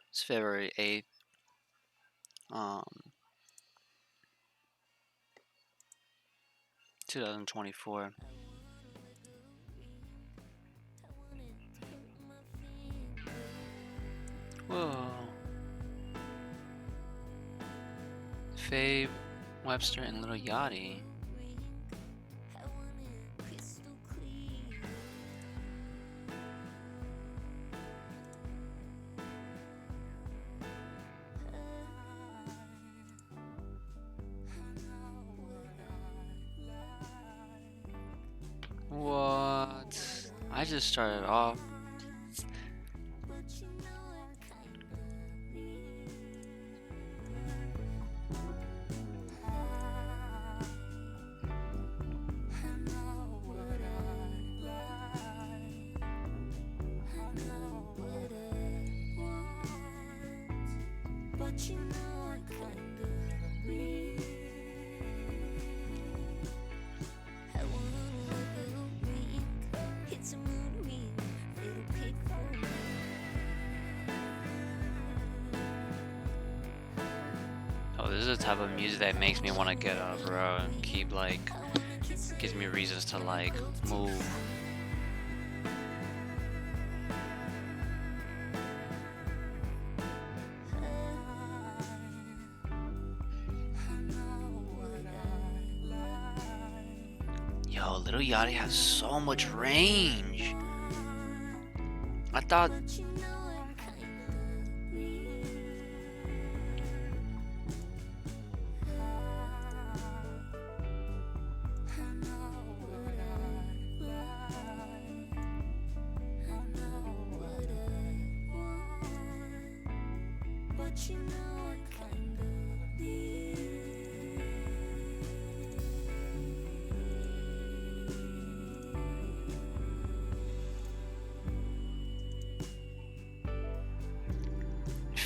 It's February 8th, um, 2024. Whoa. Faye Webster and Little Yachty. What? I just started off. Oh, this is the type of music that makes me want to get up, bro, and keep like, gives me reasons to like move. Yo, Little Yachty has so much range. I thought.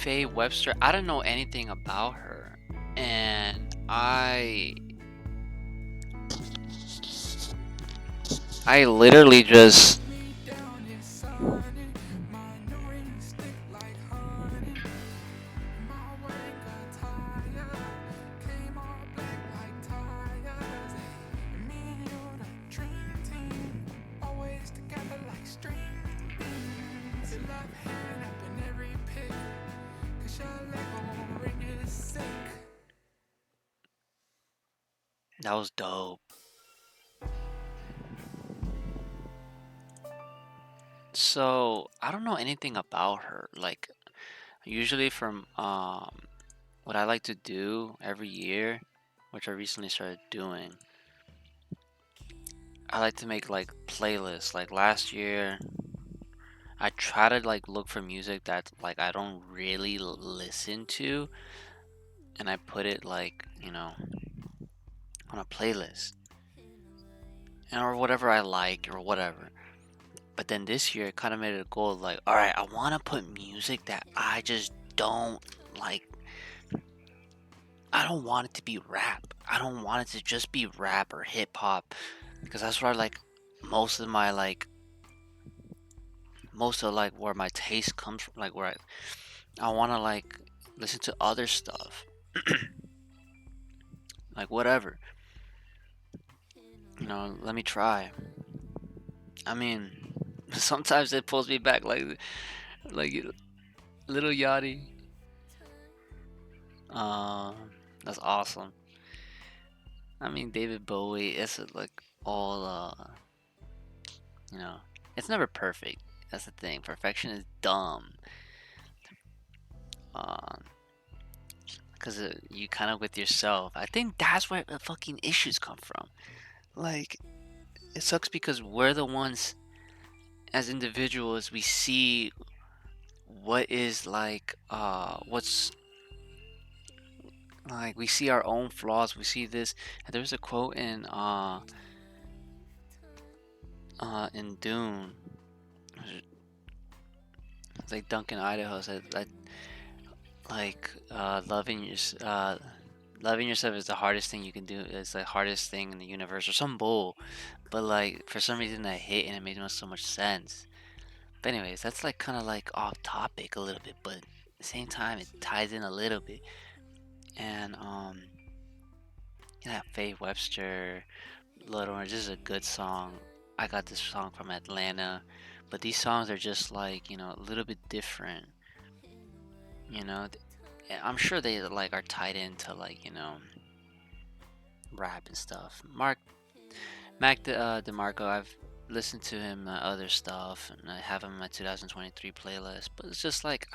Faye Webster, I don't know anything about her, and I literally just that was dope. So I don't know anything about her. Like usually from what I like to do every year, which I recently started doing, I like to make like playlists. Like last year, I try to like look for music that like I don't really listen to, and I put it like on a playlist or whatever I like or whatever. But then this year, I kind of made it a goal of like, all right, I want to put music that I just don't like. I don't want it to be rap. I don't want it to just be rap or hip hop because that's where like most of my like most of like where my taste comes from. Like where I want to like listen to other stuff, like whatever. Let me try. I mean, sometimes it pulls me back, like Little Yachty. Um, that's awesome. I mean, David Bowie. It's like all you know. It's never perfect. That's the thing. Perfection is dumb. Um, because you kind of with yourself. I think that's where the fucking issues come from. Like, it sucks because we're the ones as individuals we see what is like what's like we see our own flaws. We see this. And there's a quote in Dune. It's like Duncan Idaho said like loving yourself is the hardest thing you can do. It's the hardest thing in the universe or some bull. But like for some reason that hit and it made so much sense. But anyways, that's like kind of like off topic a little bit, but at the same time it ties in a little bit. And yeah, Faye Webster, Little Orange, this is a good song. I got this song from Atlanta, but these songs are just like, a little bit different. You know, I'm sure they like are tied into like, rap and stuff. DeMarco, I've listened to him other stuff, and I have him in my 2023 playlist. But it's just like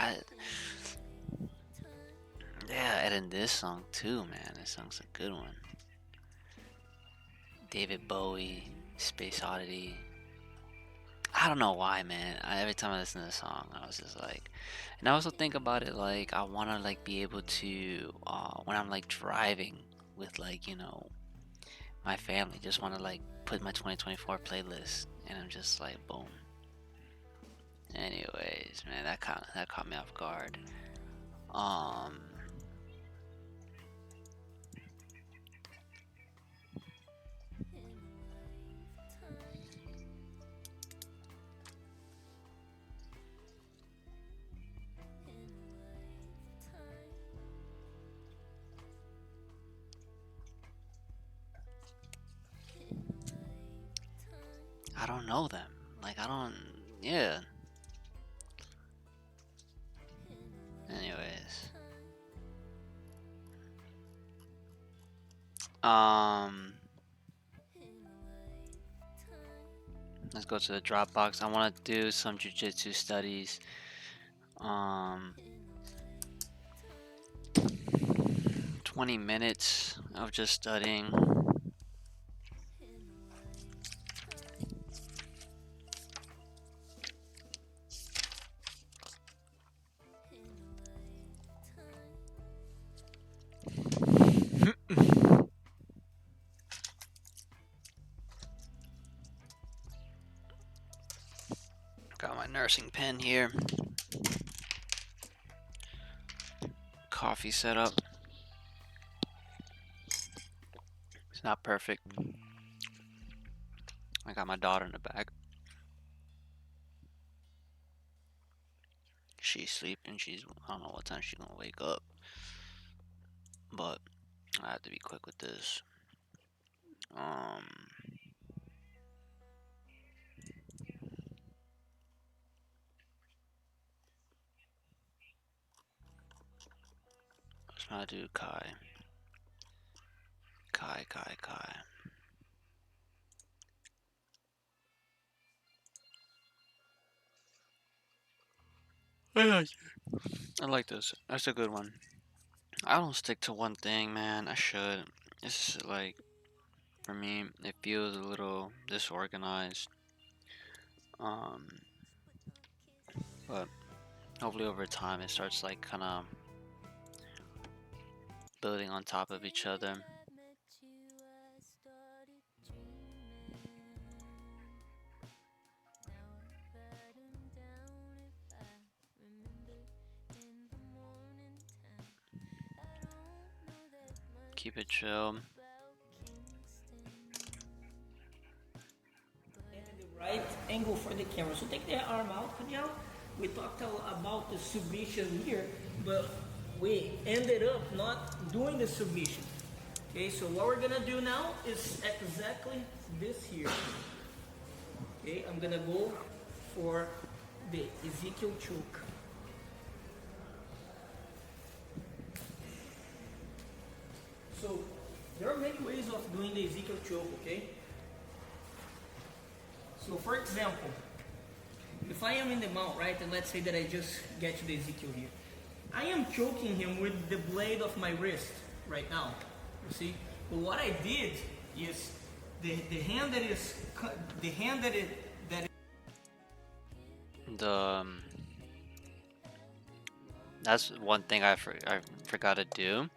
yeah, and in this song too, man. This song's a good one. David Bowie, Space Oddity. I don't know why, man. Every time I listen to the song, I was just like, and I also think about it like I want to like be able to when I'm like driving with like my family, just want to like put my 2024 playlist, and I'm just like boom. Anyways, man, that caught me off guard. Um, I don't know them. Like I don't. Yeah. Anyways, um, let's go to the Dropbox. I want to do some jujitsu studies. Um, 20 minutes of just studying. Got my nursing pen here. Coffee set up. It's not perfect. I got my daughter in the back. She's sleeping. I don't know what time she's gonna wake up. But I have to be quick with this. Um, let's not do Kai. Kai. I like this. That's a good one. I don't stick to one thing, man. I should. It's just like, for me, it feels a little disorganized. Um, but hopefully over time it starts like kind of building on top of each other. Keep it chill. And the right angle for the camera. So take the arm out, Daniel. We talked about the submission here, but we ended up not doing the submission. Okay, so what we're gonna do now is exactly this here. Okay, I'm gonna go for the Ezekiel choke. So there are many ways of doing the Ezekiel choke, okay? So for example, if I am in the mount, right, and let's say that I just get to the Ezekiel here, I am choking him with the blade of my wrist right now, you see? But what I did is the hand that is the hand that The that's one thing I forgot to do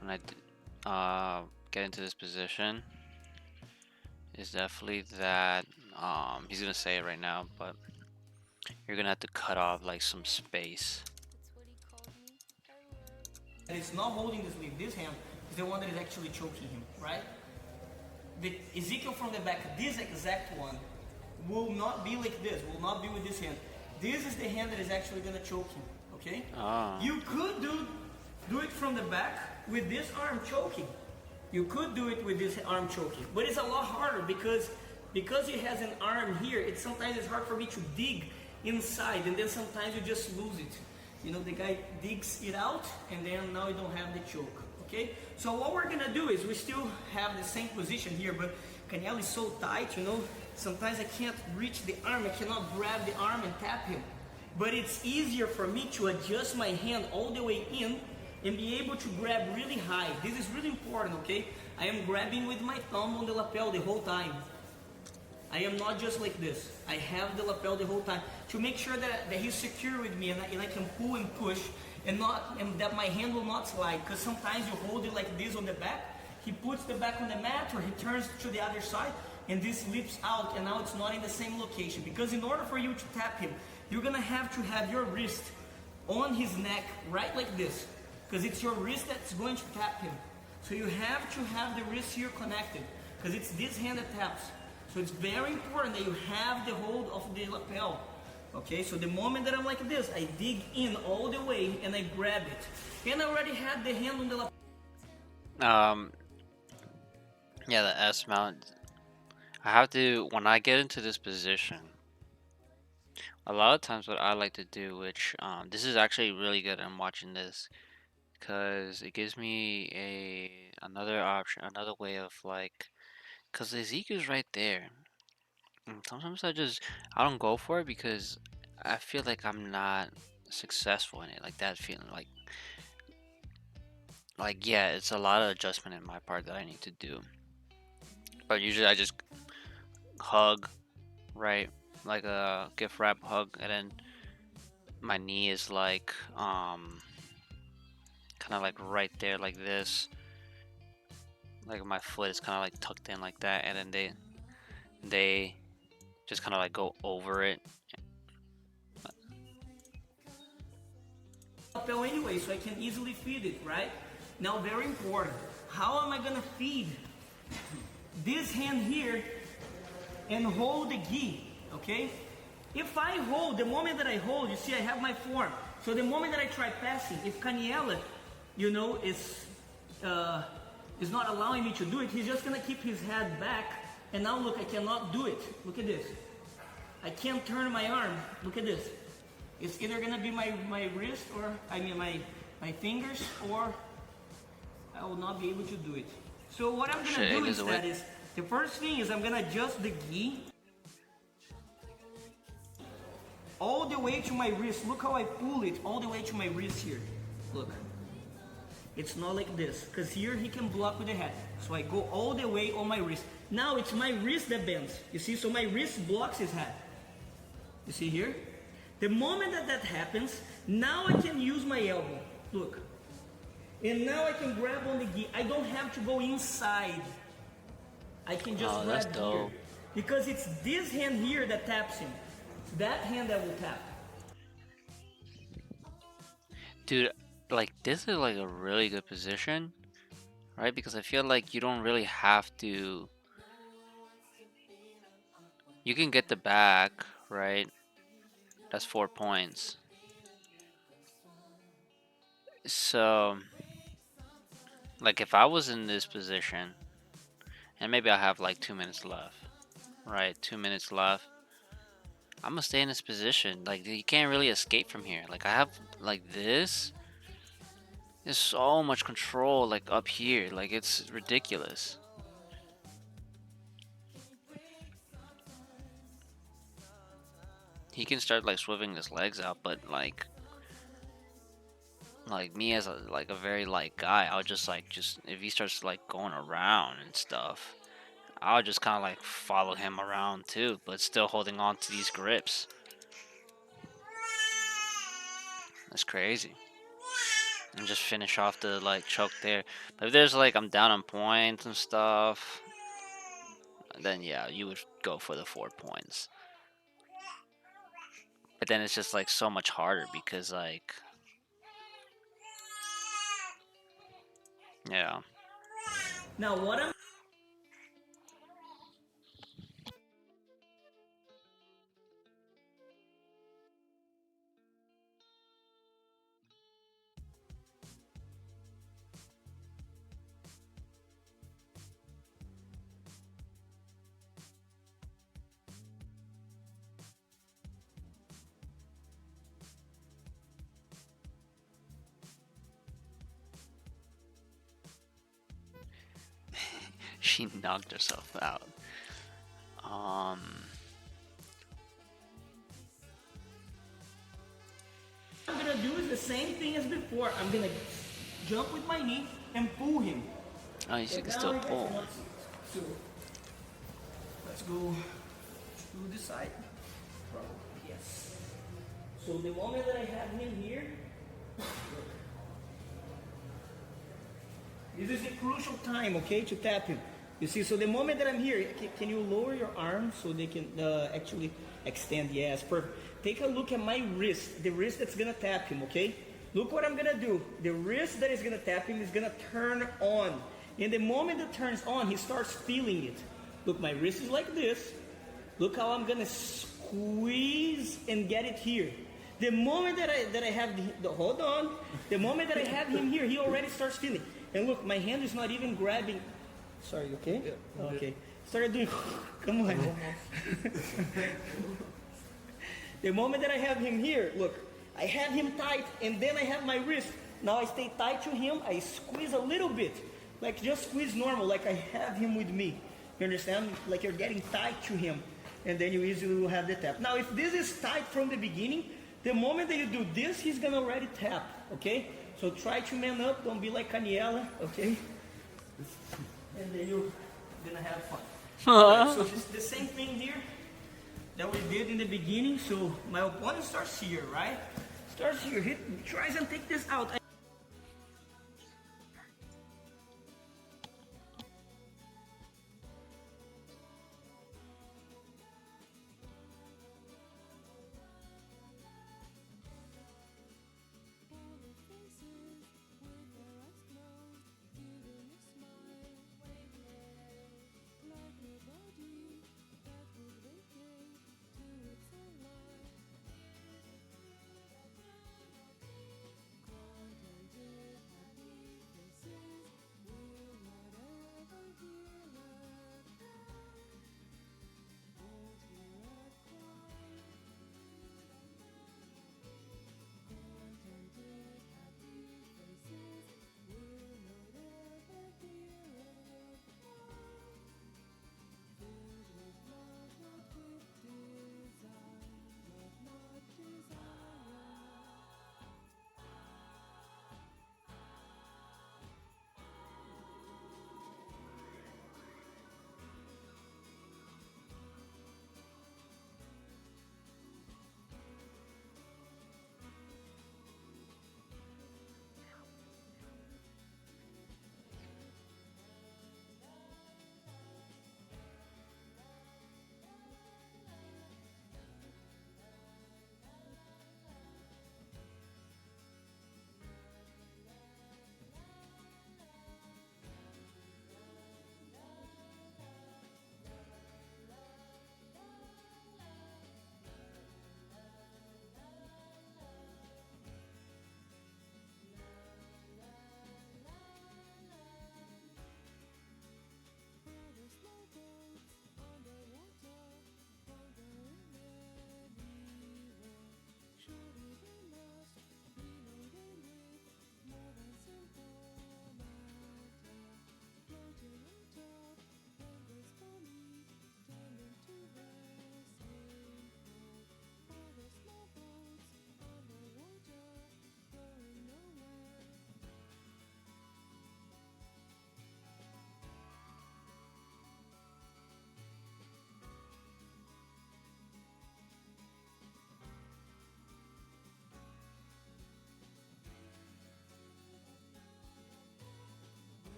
when I get into this position is definitely that he's gonna say it right now, but you're gonna have to cut off like some space. is not holding this lead, this hand is the one that is actually choking him, right? The Ezekiel from the back, this exact one, will not be like this, will not be with this hand. This is the hand that is actually gonna choke him, okay? Oh. You could do it from the back with this arm choking. You could do it with this arm choking, but it's a lot harder because he has an arm here. Sometimes it's hard for me to dig inside, and then sometimes you just lose it. You know, the guy digs it out, and then now you don't have the choke. Okay. So what we're gonna do is we still have the same position here, but Canelo is so tight. You know, sometimes I can't reach the arm. I cannot grab the arm and tap him. But it's easier for me to adjust my hand all the way in and be able to grab really high. This is really important, okay? I am grabbing with my thumb on the lapel the whole time. I am not just like this. I have the lapel the whole time to make sure that he's secure with me and I can pull and push and that my hand will not slide. Because sometimes you hold it like this on the back, he puts the back on the mat or he turns to the other side and this slips out and now it's not in the same location. Because in order for you to tap him, you're gonna have to have your wrist on his neck right like this. Because it's your wrist that's going to tap him. So you have to have the wrist here connected. Because it's this hand that taps. So it's very important that you have the hold of the lapel. Okay, so the moment that I'm like this, I dig in all the way and I grab it. And I already had the hand on the lapel. Yeah, the S mount. I have to, when I get into this position, a lot of times what I like to do, which, this is actually really good, I'm watching this, because it gives me another option, another way of like, because the Ezekiel's right there. And sometimes I don't go for it because I feel like I'm not successful in it. Like that feeling, yeah, it's a lot of adjustment in my part that I need to do. But usually I just hug, right, like a gift wrap hug, and then my knee is like kind of like right there, like this. Like my foot is kind of like tucked in like that, and then they just kind of like go over it. Lapel anyway, so I can easily feed it, right? Now, very important. How am I gonna feed this hand here and hold the gi, okay? If I hold, the moment that I hold, you see I have my form. So the moment that I try passing, if Canelo, you know, is not allowing me to do it, he's just gonna keep his head back. And now look, I cannot do it. Look at this. I can't turn my arm. Look at this. It's either gonna be my wrist or, I mean my fingers, or I will not be able to do it. So what I'm gonna do instead is, the first thing is I'm gonna adjust the gi all the way to my wrist. Look how I pull it all the way to my wrist here. Look. It's not like this, because here he can block with the head. So I go all the way on my wrist. Now it's my wrist that bends. You see, so my wrist blocks his head. You see here? The moment that happens, now I can use my elbow. Look. And now I can grab on the gi. I don't have to go inside. I can just grab here. Because it's this hand here that taps him. It's that hand that will tap. Dude, like this is like a really good position, right? Because I feel like you don't really have to. You can get the back, right? That's 4 points. So, like if I was in this position, and maybe I have like 2 minutes left, right? 2 minutes left. I'm gonna stay in this position. Like you can't really escape from here. Like I have like this. There's so much control like up here. Like it's ridiculous. He can start like swiveling his legs out, but like me as a very light guy, I'll just if he starts like going around and stuff, I'll just kind of like follow him around too, but still holding on to these grips. That's crazy. And just finish off the like choke there. But if there's like I'm down on points and stuff, then yeah, you would go for the 4 points. But then it's just like so much harder because like yeah. Now what I'm She knocked herself out. Um, What I'm gonna do is the same thing as before. I'm gonna jump with my knee and pull him. oh, you So can now still we get pull. one seat. So let's go to the side. Probably yes. So the moment that I have him here, this is the crucial time, okay, to tap him. You see, so the moment that I'm here, can you lower your arm so they can actually extend? Yes, perfect. Take a look at my wrist, the wrist that's gonna tap him, okay? Look what I'm gonna do. The wrist that is gonna tap him is gonna turn on. And the moment it turns on, he starts feeling it. Look, my wrist is like this. Look how I'm gonna squeeze and get it here. The moment that I have hold on, the moment that I have him here, he already starts feeling. And look, my hand is not even grabbing. Sorry, okay? Yeah, okay. Started doing. Come on. The moment that I have him here, look, I have him tight, and then I have my wrist. Now I stay tight to him. I squeeze a little bit, like just squeeze normal, like I have him with me. You understand? Like you're getting tight to him, and then you easily will have the tap. Now, if this is tight from the beginning, the moment that you do this, he's gonna already tap. Okay? So try to man up. Don't be like Caniela. Okay? And then you're gonna have fun. Right, so this the same thing here that we did in the beginning. So my opponent starts here, right? Starts here. He tries and take this out.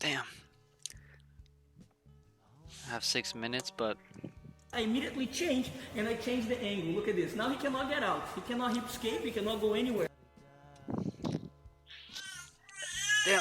Damn. I have 6 minutes, but I immediately change and I change the angle. Look at this. Now he cannot get out. He cannot hip escape. He cannot go anywhere. damn.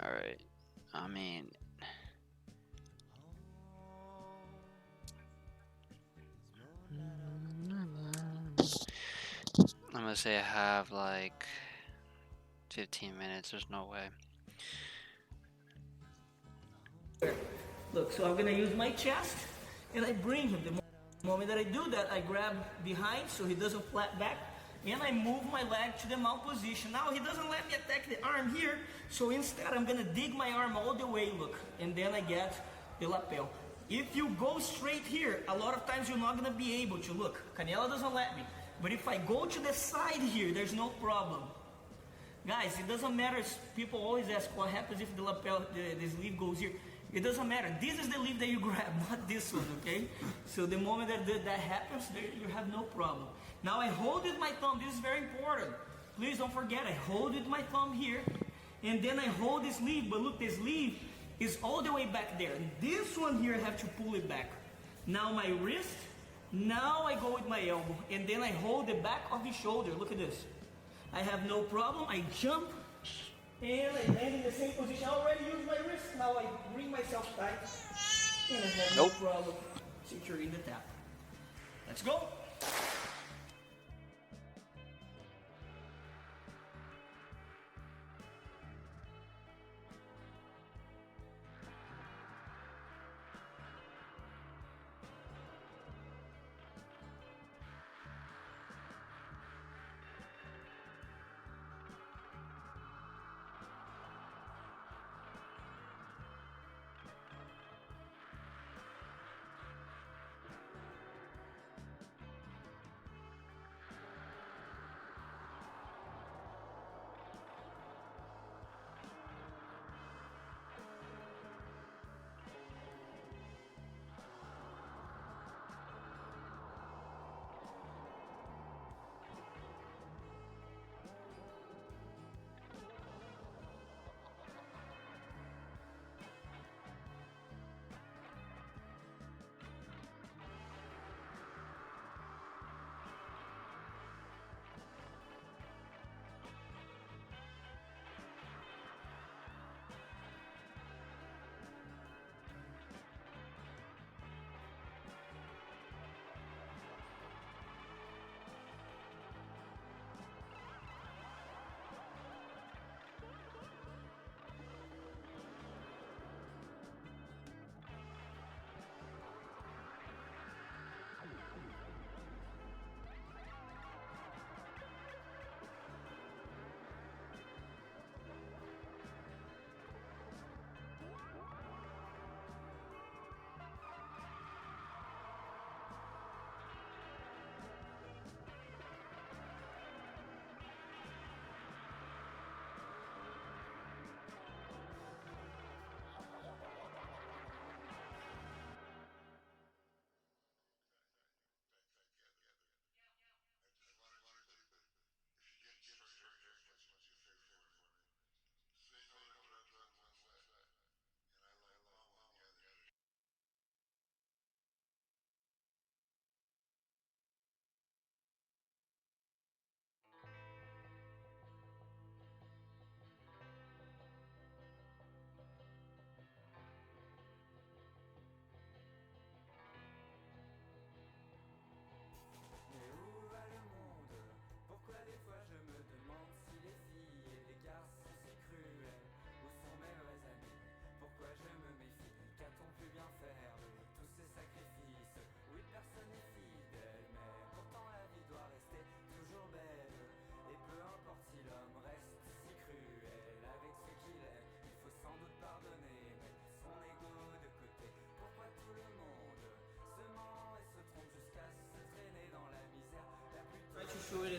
All right. I mean, I'm gonna say I have like 15 minutes. There's no way. Look, so I'm gonna use my chest and I bring him. The moment that I do that, I grab behind so he doesn't flat back and I move my leg to the mount position. Now he doesn't let me attack the arm here, so instead I'm gonna dig my arm all the way, look, and then I get the lapel. If you go straight here, a lot of times you're not gonna be able to. Look, Canela doesn't let me. But if I go to the side here, there's no problem. Guys, it doesn't matter. People always ask what happens if the lapel, the sleeve goes here. It doesn't matter. This is the leaf that you grab, not this one, okay? So the moment that happens, you have no problem. Now I hold with my thumb. This is very important. Please don't forget, I hold with my thumb here, and then I hold this leaf. But look, this leaf is all the way back there. And this one here, I have to pull it back. Now my wrist, now I go with my elbow, and then I hold the back of the shoulder. Look at this. I have no problem. I jump, and I land in the same position. I already used my wrist. Now I bring myself tight, and I have no problem securing the tap. Let's go.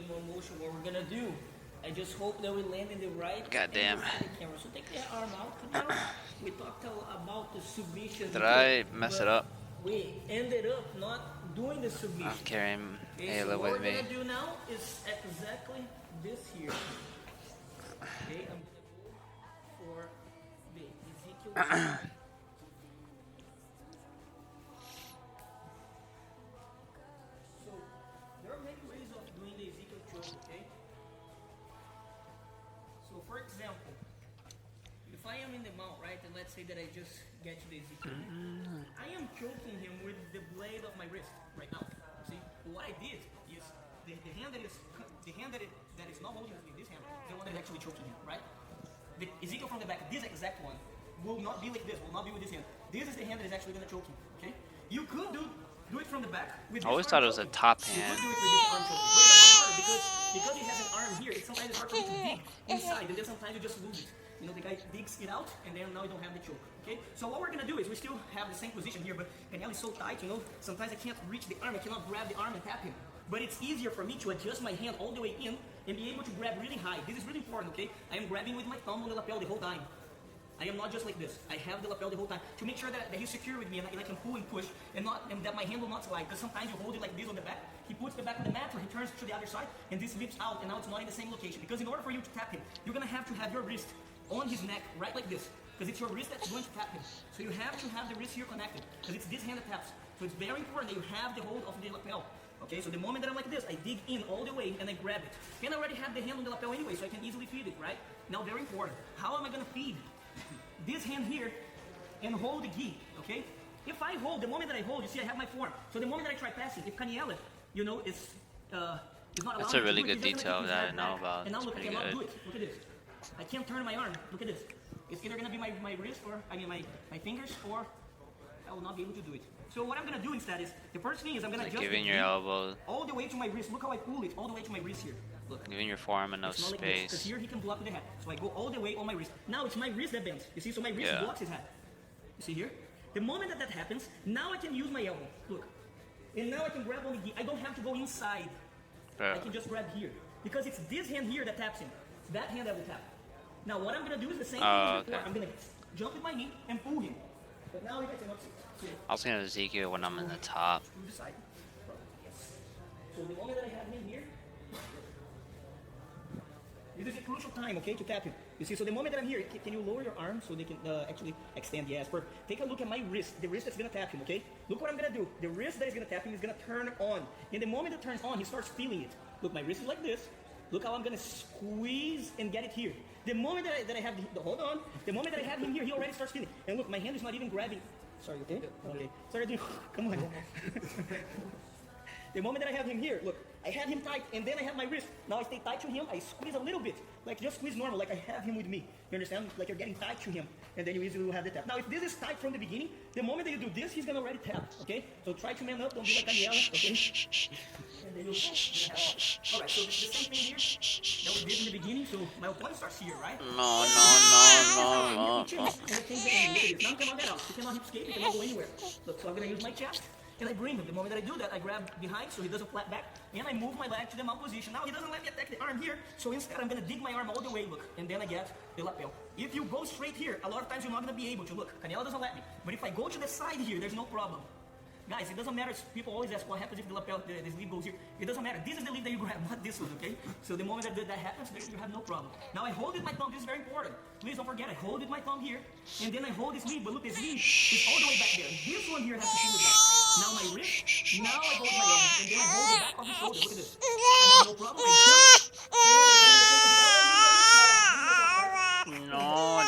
more motion. What we're gonna do, I just hope that we land in the right Goddamn. angle for the camera. So take the arm out, Daniel. We talked about the submission Did here, I mess it but up? we ended up not doing the I'm submission. carrying Okay, so Ayla what with we're me. gonna do now is exactly this here. Okay, I'm gonna go for the Ezekiel choke. So there are many ways of doing the Ezekiel choke, okay? So for example, if I am in the mount, right, and let's say that I just get to the Ezekiel, I am choking him with the blade of my wrist right now. See, what I did is the hand that is that is not holding this hand, the one that is actually choking him, right? The Ezekiel from the back, this exact one, will not be like this, will not be with this hand. This is the hand that is actually going to choke him, okay? You could do it from the back with this I always arm thought it was a choking. top You hand. could do it with this arm choking, but it's a lot harder because he has an arm here. It's sometimes it's hard for you to dig inside, and then sometimes you just lose it. You know, the guy digs it out, and then now you don't have the choke, okay? So what we're gonna do is we still have the same position here, but Daniel is so tight, you know, sometimes I can't reach the arm, I cannot grab the arm and tap him. But it's easier for me to adjust my hand all the way in and be able to grab really high. This is really important, okay? I am grabbing with my thumb on the lapel the whole time. I am not just like this. I have the lapel the whole time to make sure that he's secure with me and I can pull and push and that my hand will not slide. Because sometimes you hold it like this on the back, he puts the back on the mat or he turns to the other side and this slips out and now it's not in the same location. Because in order for you to tap him, you're gonna have to have your wrist on his neck right like this. Because it's your wrist that's going to tap him. So you have to have the wrist here connected because it's this hand that taps. So it's very important that you have the hold of the lapel. Okay, so the moment that I'm like this, I dig in all the way and I grab it. And I already have the hand on the lapel anyway, so I can easily feed it, right? Now, very important. How am I gonna feed this hand here and hold the gi, okay? If I hold, the moment that I hold, you see I have my form. So the moment that I try passing, if Kaniela, you know, is not allowed That's a really to do it, good he's just detail gonna keep his that I head know back. about. And now It's look, I pretty cannot good. do it. Look at this. I can't turn my arm. Look at this. It's either gonna be my wrist or, I mean my fingers, or I will not be able to do it. So what I'm gonna do instead is, the first thing is I'm gonna Like adjust giving the your gi elbow, all the way to my wrist. Look how I pull it all the way to my wrist here. Look. giving your forearm enough It's not like this, because space. here he can block with the head. So I go all the way on my wrist. Now it's my wrist that bends. You see, so my wrist Yeah. blocks his head. You see here? The moment that happens, now I can use my elbow. Look. And now I can grab on the gi. I don't have to go inside. Bro. I can just grab here. Because it's this hand here that taps him. That hand that will tap. Now what I'm going to do is the same thing as before. Okay. I'm going to jump with my knee and pull him. But now you guys cannot see. See? I was gonna Ezekiel when I'm in the top. Screw the side. Yes. So the moment that I have him here, this is a crucial time, okay, to tap him. You see, so the moment that I'm here, can you lower your arm so they can actually extend? Yes, perfect. Take a look at my wrist, the wrist that's gonna tap him, okay? Look what I'm gonna do. The wrist that is gonna tap him is gonna turn on. And the moment it turns on, he starts feeling it. Look, my wrist is like this. Look how I'm gonna squeeze and get it here. The moment that I have, hold on. The moment that I have him here, he already starts feeling. And look, my hand is not even grabbing. Sorry, okay? Okay. Sorry, dude. Come on. The moment that I have him here, look, I have him tight, and then I have my wrist. Now I stay tight to him, I squeeze a little bit, like just squeeze normal, like I have him with me. You understand? Like you're getting tight to him, and then you easily will have the tap. Now if this is tight from the beginning, the moment that you do this, he's gonna already tap, okay? So try to man up, don't be like Daniela, okay? And then you'll have Alright, so the same thing here that we did in the beginning, so my opponent starts here, right? No, Now he cannot get out. He cannot escape. He cannot go anywhere. Look, so I'm gonna use my chest and I bring him. The moment that I do that, I grab behind so he doesn't flat back, and I move my leg to the mount position. Now he doesn't let me attack the arm here, so instead I'm gonna dig my arm all the way, look, and then I get the lapel. If you go straight here, a lot of times you're not gonna be able to. Look, Canela doesn't let me. But if I go to the side here, there's no problem. Guys, it doesn't matter. People always ask what happens if the lapel, the sleeve goes here. It doesn't matter. This is the lead that you grab, not this one, okay? So the moment that happens, you have no problem. Now I hold with my thumb. This is very important. Please don't forget, I hold with my thumb here, and then I hold this lead. But look, this lead is all the way back there. This one here has to do with that. Now my wrist, now I hold my elbow, and then I hold the back of the shoulder. Look at this. I have no problem. I jump, and no, mama.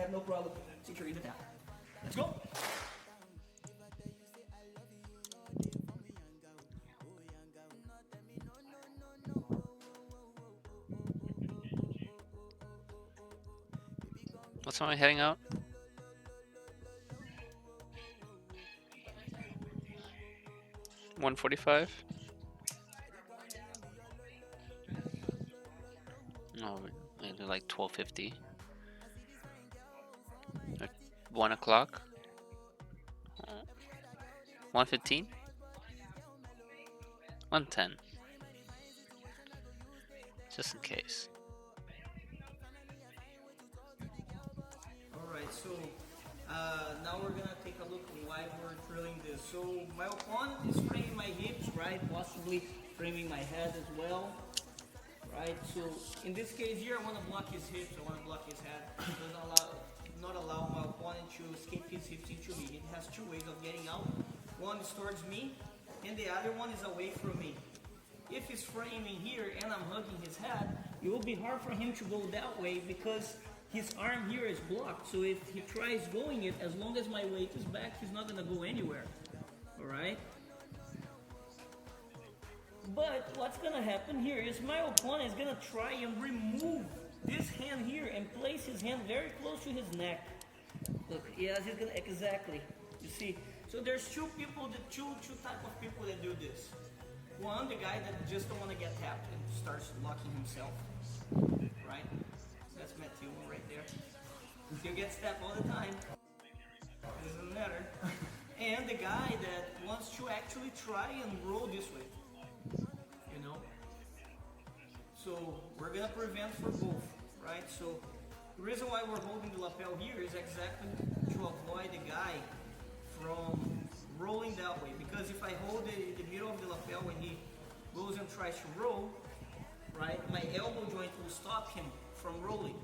have no problem securing the tap. Let's go. What's someone heading out? $145? No, maybe like $12.50. Like 1 o'clock? 1:15? 1:10. Just in case. Alright, so now we're gonna take a look at why we're drilling this. So my opponent is framing my hips, right? Possibly framing my head as well. Right, so in this case here, I want to block his hips, I want to block his head. Doesn't not allow my opponent to escape his hips into me. It has two ways of getting out. One is towards me, and the other one is away from me. If he's framing here and I'm hugging his head, it will be hard for him to go that way because his arm here is blocked. So if he tries going it, as long as my weight is back, he's not going to go anywhere. Alright? But what's going to happen here is my opponent is going to try and remove this hand here and place his hand very close to his neck. Look, yes, he's going to, exactly. You see? So there's two type of people that do this. One, the guy that just don't want to get tapped and starts locking himself. Right? That's Matt Tillman right there. He gets tapped all the time. Doesn't matter. And the guy that wants to actually try and roll this way. You know? So we're gonna prevent for both, right? So the reason why we're holding the lapel here is exactly to avoid the guy from rolling that way. Because if I hold the middle of the lapel when he goes and tries to roll, right, my elbow joint will stop him from rolling.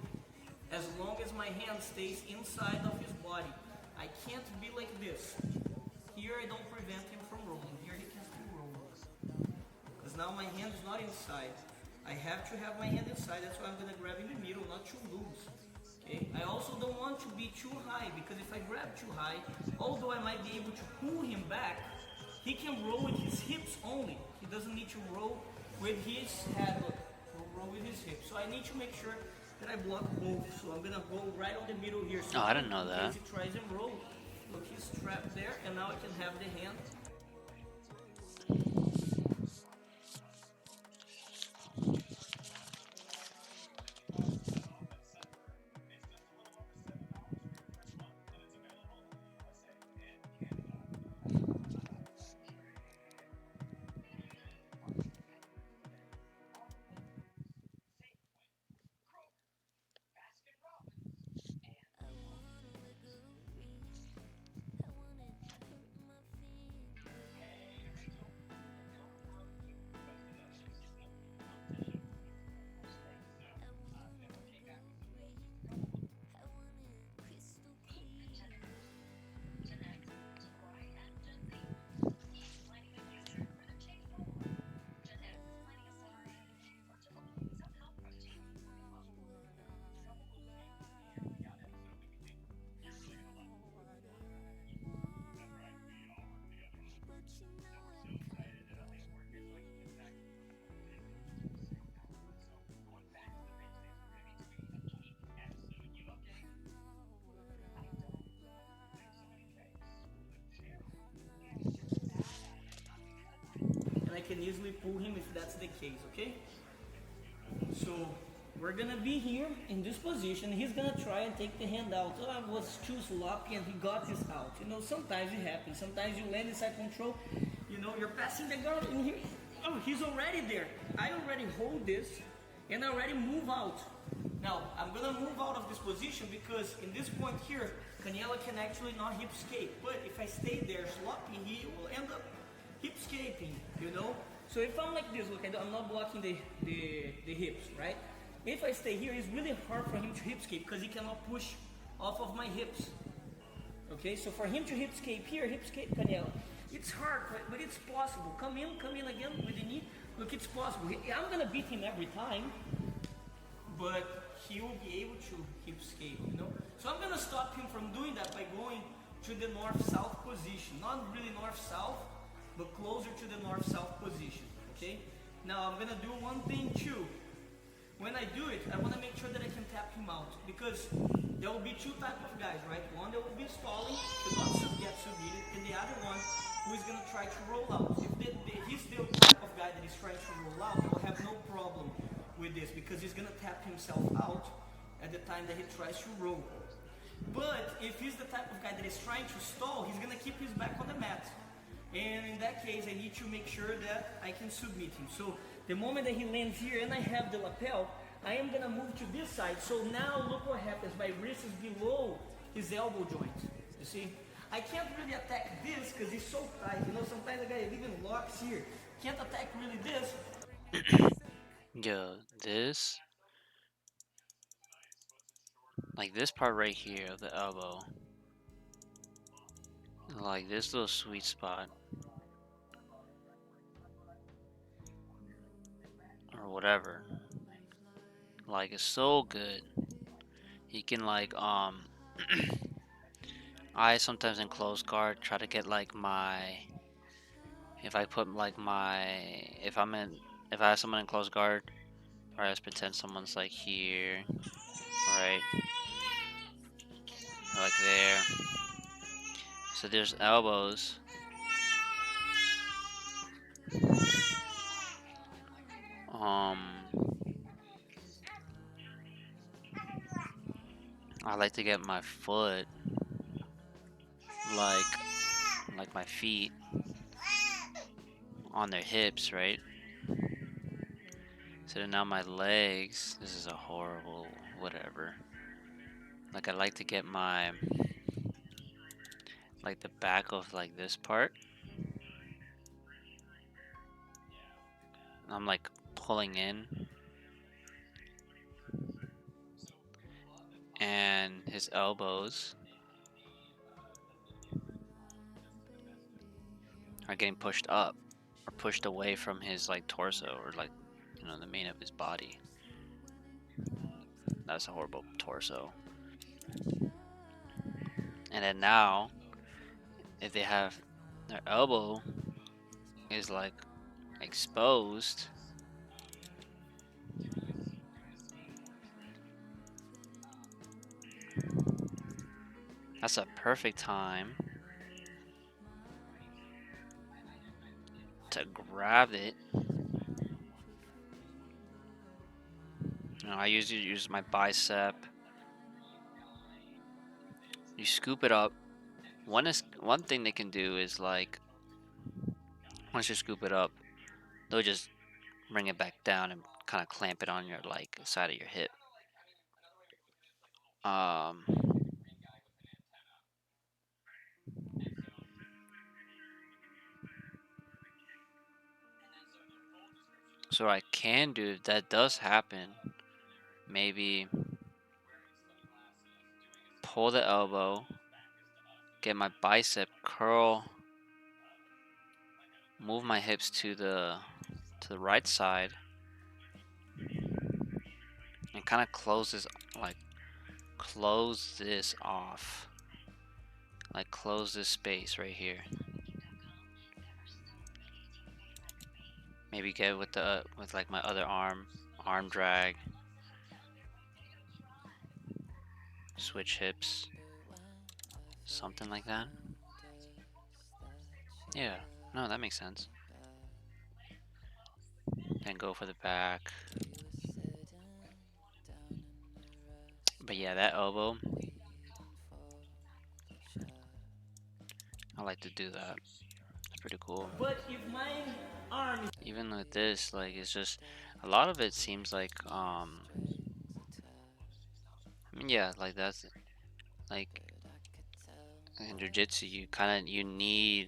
As long as my hand stays inside of his body. I can't be like this. Here I don't prevent him from rolling. Here he can still roll. Because now my hand is not inside. I have to have my hand inside. That's why I'm going to grab in the middle, not too loose. Okay? I also don't want to be too high, because if I grab too high, although I might be able to pull him back, he can roll with his hips only. He doesn't need to roll with his head. Look, he'll roll with his hips. So I need to make sure that I block both. So I'm going to go right on the middle here. So oh, I didn't know that. he tries and roll. Look, he's trapped there, and now I can have the hand. I can easily pull him if that's the case, okay? So we're gonna be here in this position. He's gonna try and take the hand out. Oh, I was too sloppy and he got this out. You know, sometimes it happens. Sometimes you land inside control. You know, you're passing the guard and he's already there. I already hold this and I already move out. Now, I'm gonna move out of this position because in this point here, Canelo can actually not hip escape. But if I stay there sloppy, he will end up hip escaping, you know? So if I'm like this, look, I'm not blocking the hips, right? If I stay here, it's really hard for him to hip escape because he cannot push off of my hips. Okay, so for him to hip escape here, hip escape Canelo, it's hard, but it's possible. Come in again with the knee. Look, it's possible. I'm gonna beat him every time, but he will be able to keep scale, you know. So I'm gonna stop him from doing that by going to the north-south position. Not really north-south, but closer to the north-south position, okay? Now I'm gonna do one thing too. When I do it, I want to make sure that I can tap him out, because there will be two types of guys, right? One that will be stalling to not get submitted, and the other one who is going to try to roll out. If he's the type of guy that is trying to roll out, I will have no problem with this, because he's going to tap himself out at the time that he tries to roll. But if he's the type of guy that is trying to stall, he's going to keep his back on the mat. And in that case, I need to make sure that I can submit him. So the moment that he lands here and I have the lapel, I am gonna move to this side. So now look what happens. My wrist is below his elbow joint. You see? I can't really attack this because he's so tight. You know, sometimes the guy even locks here. Can't attack really this. Yo, this, like this part right here of the elbow, like this little sweet spot, or whatever, like it's so good. He can like, I sometimes in close guard try to get like if I put like if I have someone in close guard, or I just pretend someone's like here, right, or like there. So there's elbows. Um, I like to get my foot, like my feet on their hips, right? So then now my legs, this is a horrible whatever. Like I like to get like the back of like this part. I'm like pulling in, and his elbows are getting pushed up or pushed away from his like torso, or like, you know, the main of his body. That's a horrible torso. And then now, if they have their elbow is like exposed, that's a perfect time to grab it. You know, I usually use my bicep. You scoop it up. One thing they can do is like, once you scoop it up, they'll just bring it back down and kind of clamp it on your like side of your hip. Um, so what I can do, if that does happen, maybe pull the elbow, get my bicep curl, move my hips to the right side, and kind of close this off, like close this space right here. Maybe get with like my other arm drag, switch hips, something like that. Yeah, no, that makes sense. Then go for the back. But yeah, that elbow, I like to do that. It's pretty cool. But if my arm is Even with this, like, it's just a lot of it seems like I mean, yeah, like that's like in jiu-jitsu, you need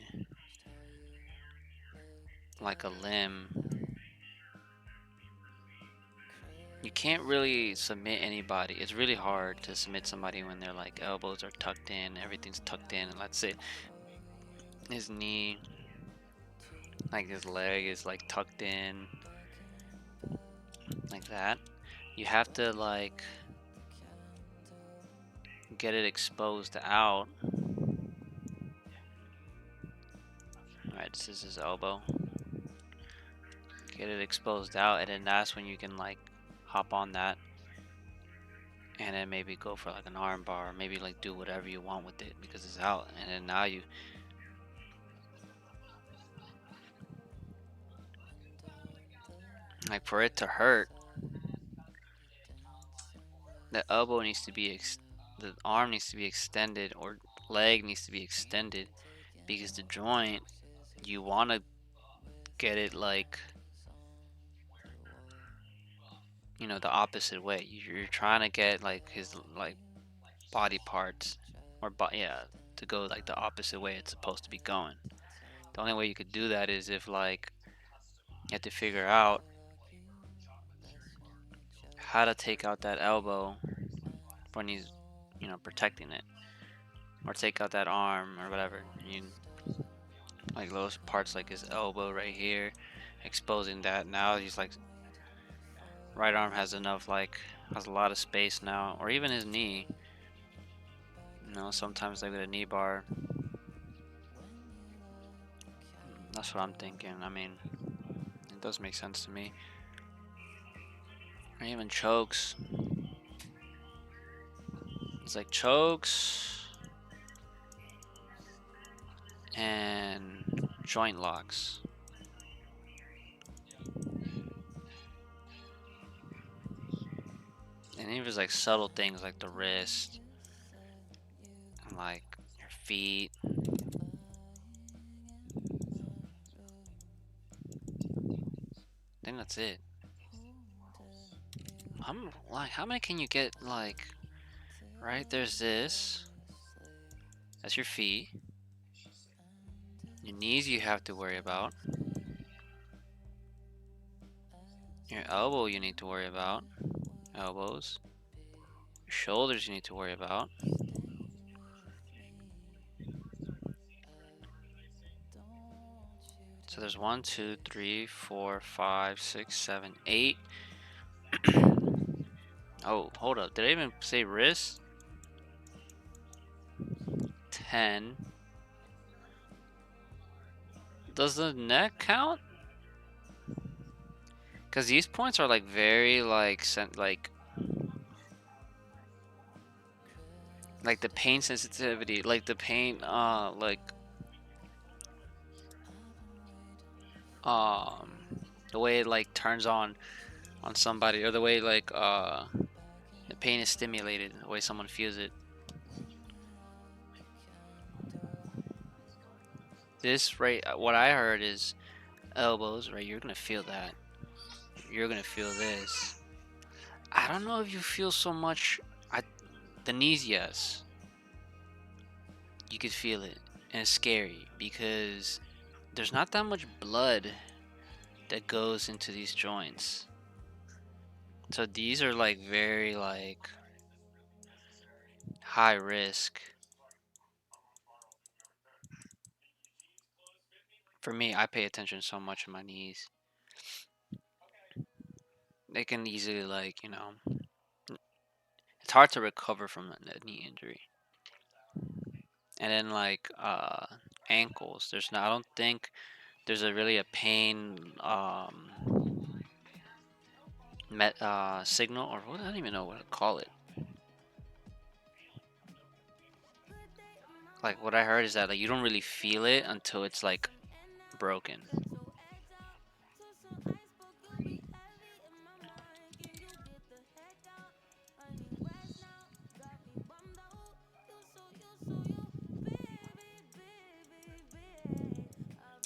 like a limb. You can't really submit anybody. It's really hard to submit somebody when their like elbows are tucked in, everything's tucked in, and let's say his knee, like his leg is like tucked in like that. You have to like get it exposed out. Alright, this is his elbow. Get it exposed out, and then that's when you can like hop on that and then maybe go for like an arm bar, or maybe like do whatever you want with it because it's out. And then now you, like, for it to hurt, the elbow needs to be the arm needs to be extended, or leg needs to be extended, because the joint, you want to get it like, you know, the opposite way. You're trying to get like his like body parts, or yeah, to go like the opposite way it's supposed to be going. The only way you could do that is if like you have to figure out how to take out that elbow when he's, you know, protecting it, or take out that arm or whatever. You like those parts, like his elbow right here, exposing that. Now he's like, right arm has enough, like, has a lot of space now, or even his knee. You know, sometimes like with a knee bar. That's what I'm thinking. I mean, it does make sense to me. Or even chokes. It's like chokes and joint locks. And even like subtle things like the wrist and like your feet. I think that's it. How many can you get? Like, right, there's this. That's your feet. Your knees you have to worry about. Your elbow you need to worry about. Elbows. Your shoulders you need to worry about. So there's 1, 2, 3, 4, 5, 6, 7, 8. Oh, hold up. Did I even say wrist? 10. Does the neck count? Because these points are like very like like the pain sensitivity, like the pain um the way it like turns on somebody, or the way like the pain is stimulated, the way someone feels it. This, right, what I heard is elbows, right? You're gonna feel that. You're gonna feel this. I don't know if you feel so much. The knees, yes, you could feel it, and it's scary because there's not that much blood that goes into these joints. So these are like very like high risk. For me, I pay attention so much in my knees. They can easily, like, you know, it's hard to recover from a knee injury. And then like ankles, there's not, I don't think there's a really a pain signal, or what, I don't even know what to call it. Like what I heard is that like you don't really feel it until it's like broken.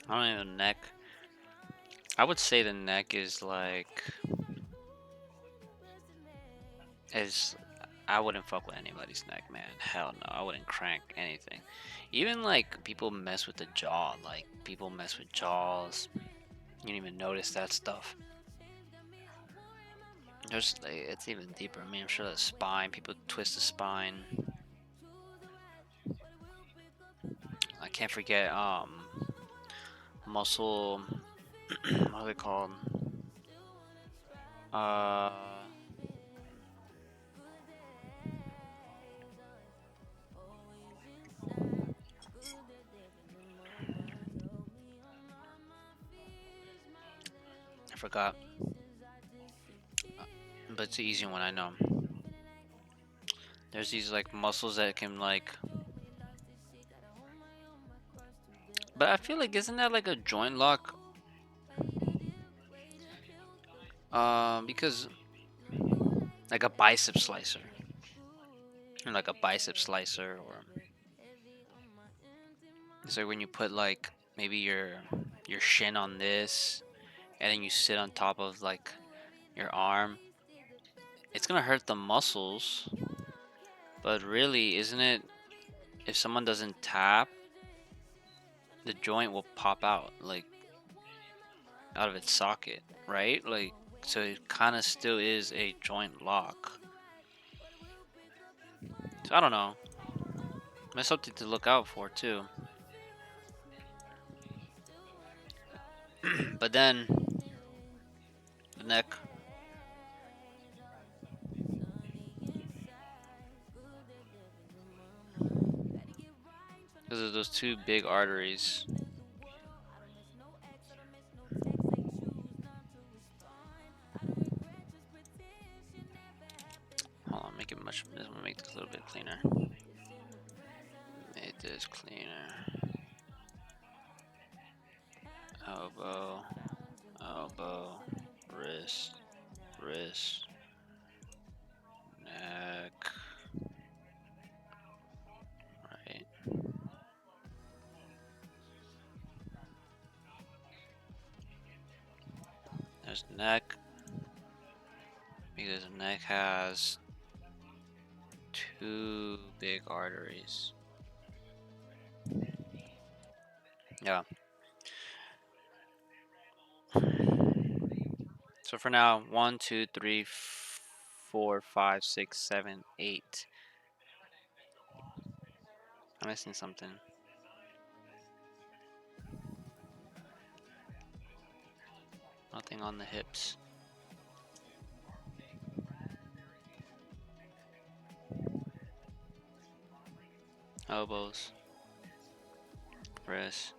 I don't even neck. I would say the neck is like is I wouldn't fuck with anybody's neck, man. Hell no, I wouldn't crank anything. Even like people mess with the jaw, like people mess with jaws. You don't even notice that stuff. There's like, it's even deeper. I mean, I'm sure the spine, people twist the spine. I can't forget muscle. What are they called? Uh, forgot, but it's the easy one I know. There's these like muscles that can like, but I feel like isn't that like a joint lock? Because like a bicep slicer, or like a bicep slicer, or it's like when you put like maybe your shin on this, and then you sit on top of like your arm. It's gonna hurt the muscles, but really, isn't it? If someone doesn't tap, the joint will pop out like out of its socket, right? Like, so it kind of still is a joint lock. So I don't know. That's something to look out for too. But then the neck, because of those two big arteries. Hold on, make it much. This one make this a little bit cleaner. Make this cleaner. Elbow, elbow, wrist, wrist, neck. Right. There's neck. Because the neck has two big arteries. Yeah. So for now, 1, 2, 3, 4, 5, 6, 7, 8. I'm missing something. Nothing on the hips. Elbows. Wrists.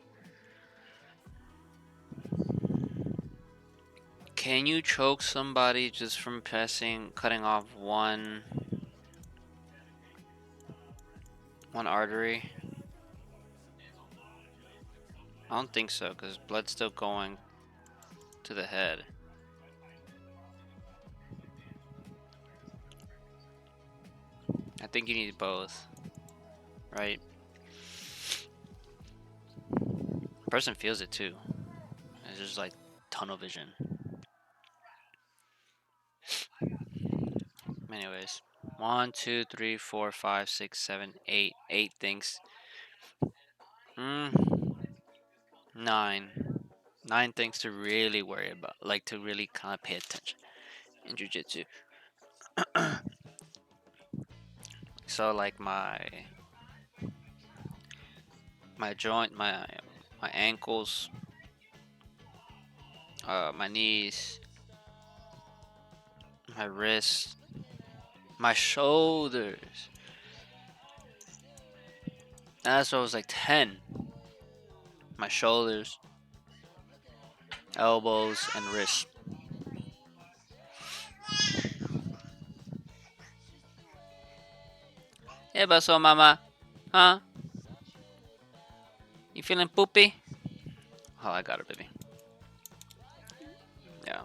Can you choke somebody just from cutting off one artery? I don't think so, because blood's still going to the head. I think you need both, right? The person feels it too. It's just like tunnel vision. Anyways, 1, 2, 3, 4, 5, 6, 7, 8. 8 things. 9. 9 things to really worry about, like to really kind of pay attention in jiu-jitsu. So like my joint, my ankles, my knees, my wrists, my shoulders. That's what was like 10. My shoulders, elbows, and wrists. Hey, pasó, mama? Huh? You feeling poopy? Oh, I got it, baby. Yeah.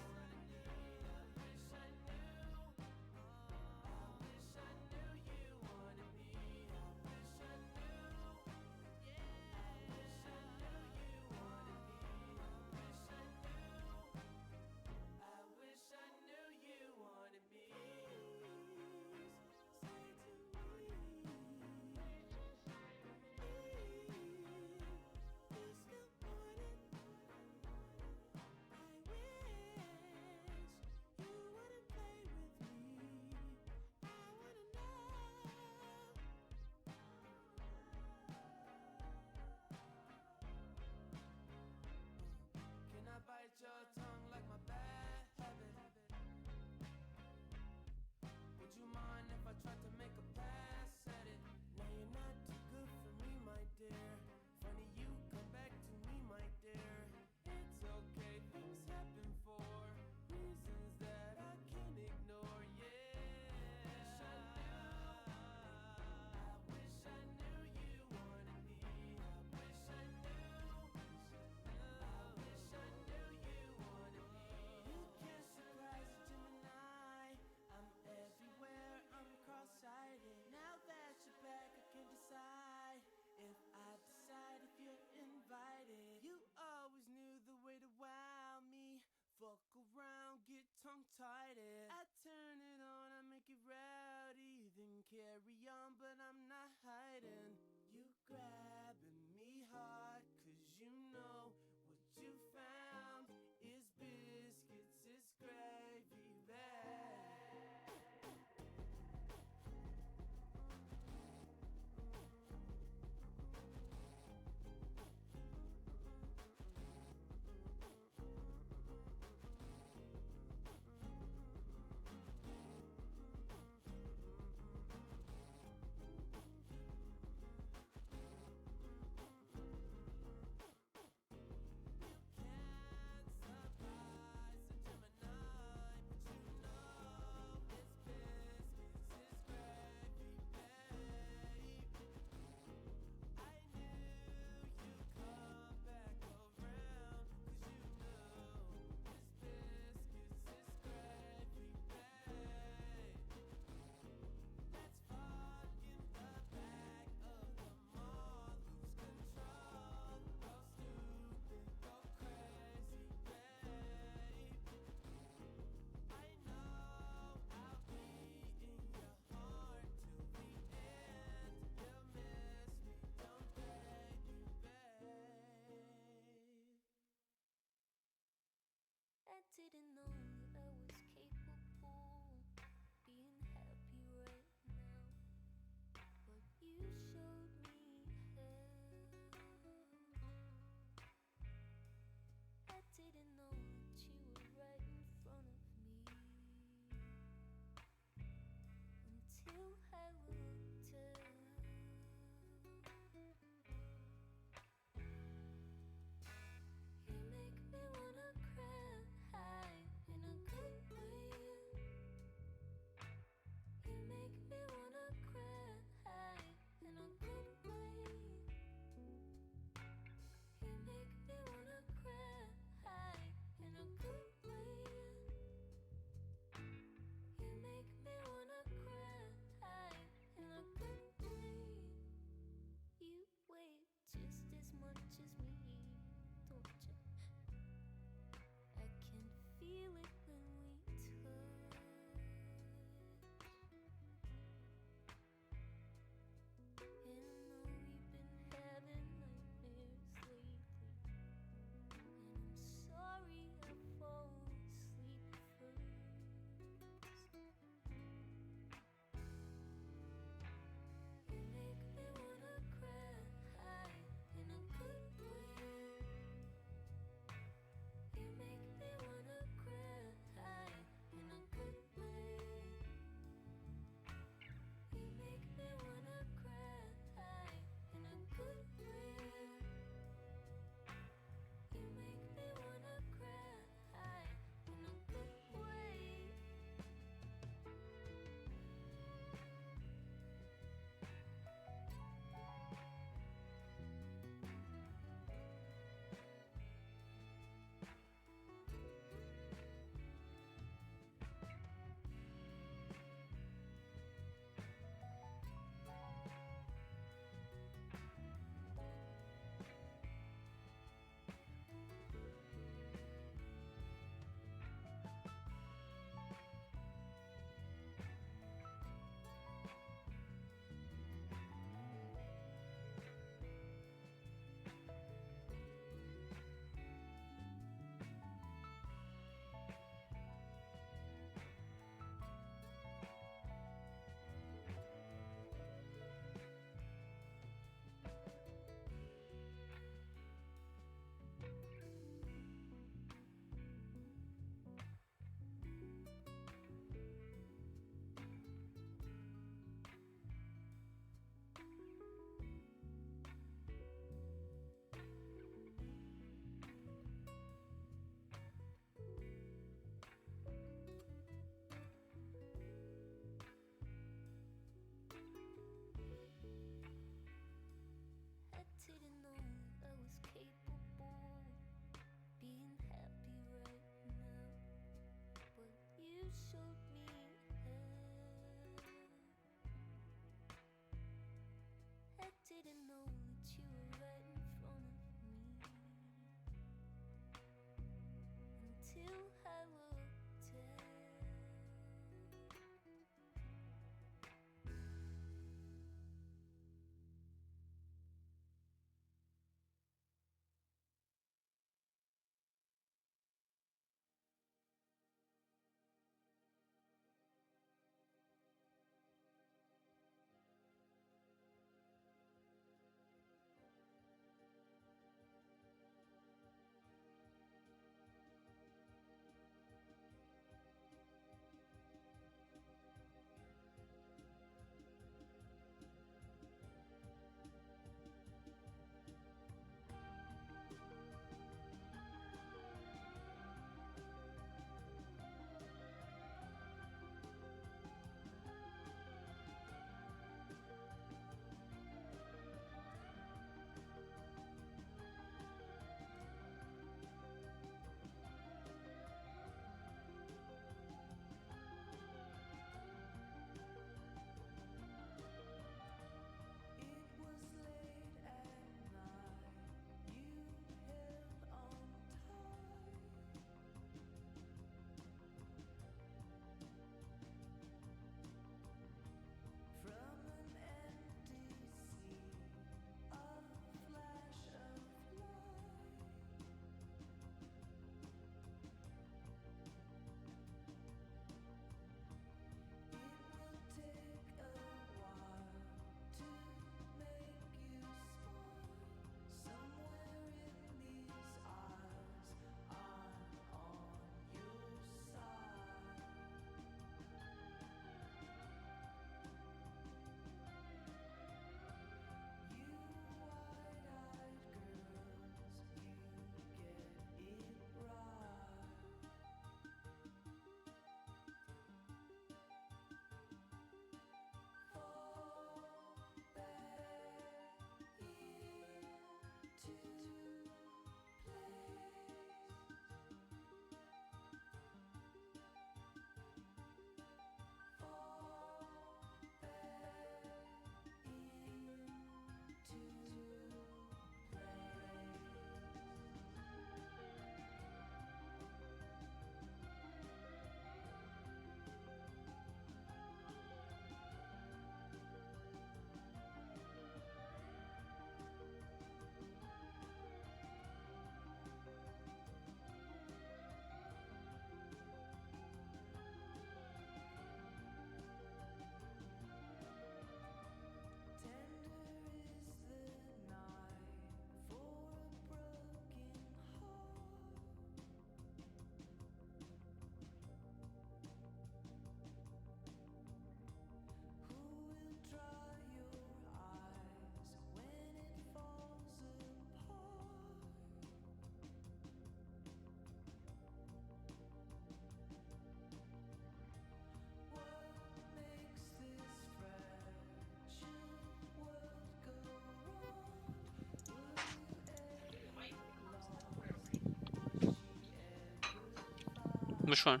Which one?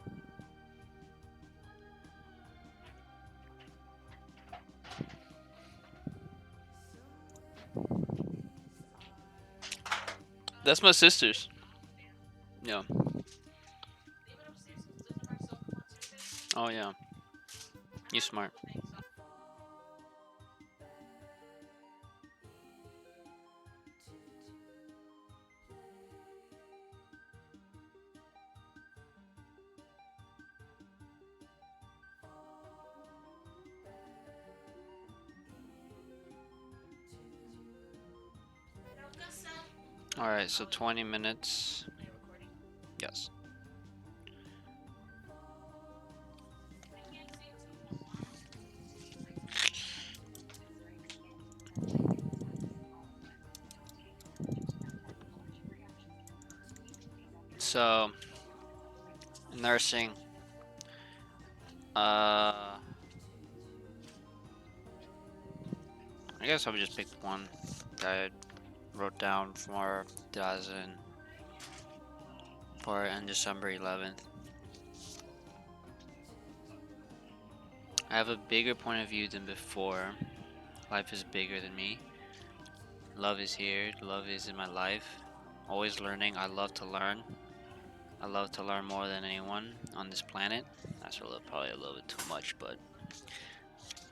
That's my sister's. Yeah. Oh yeah. You smart. All right. So 20 minutes. Yes. So nursing. I guess I would just pick one that I wrote down for 2000 for on December 11th. I have a bigger point of view than before. Life is bigger than me. Love is here. Love is in my life. Always learning. I love to learn. I love to learn more than anyone on this planet. That's probably a little bit too much, but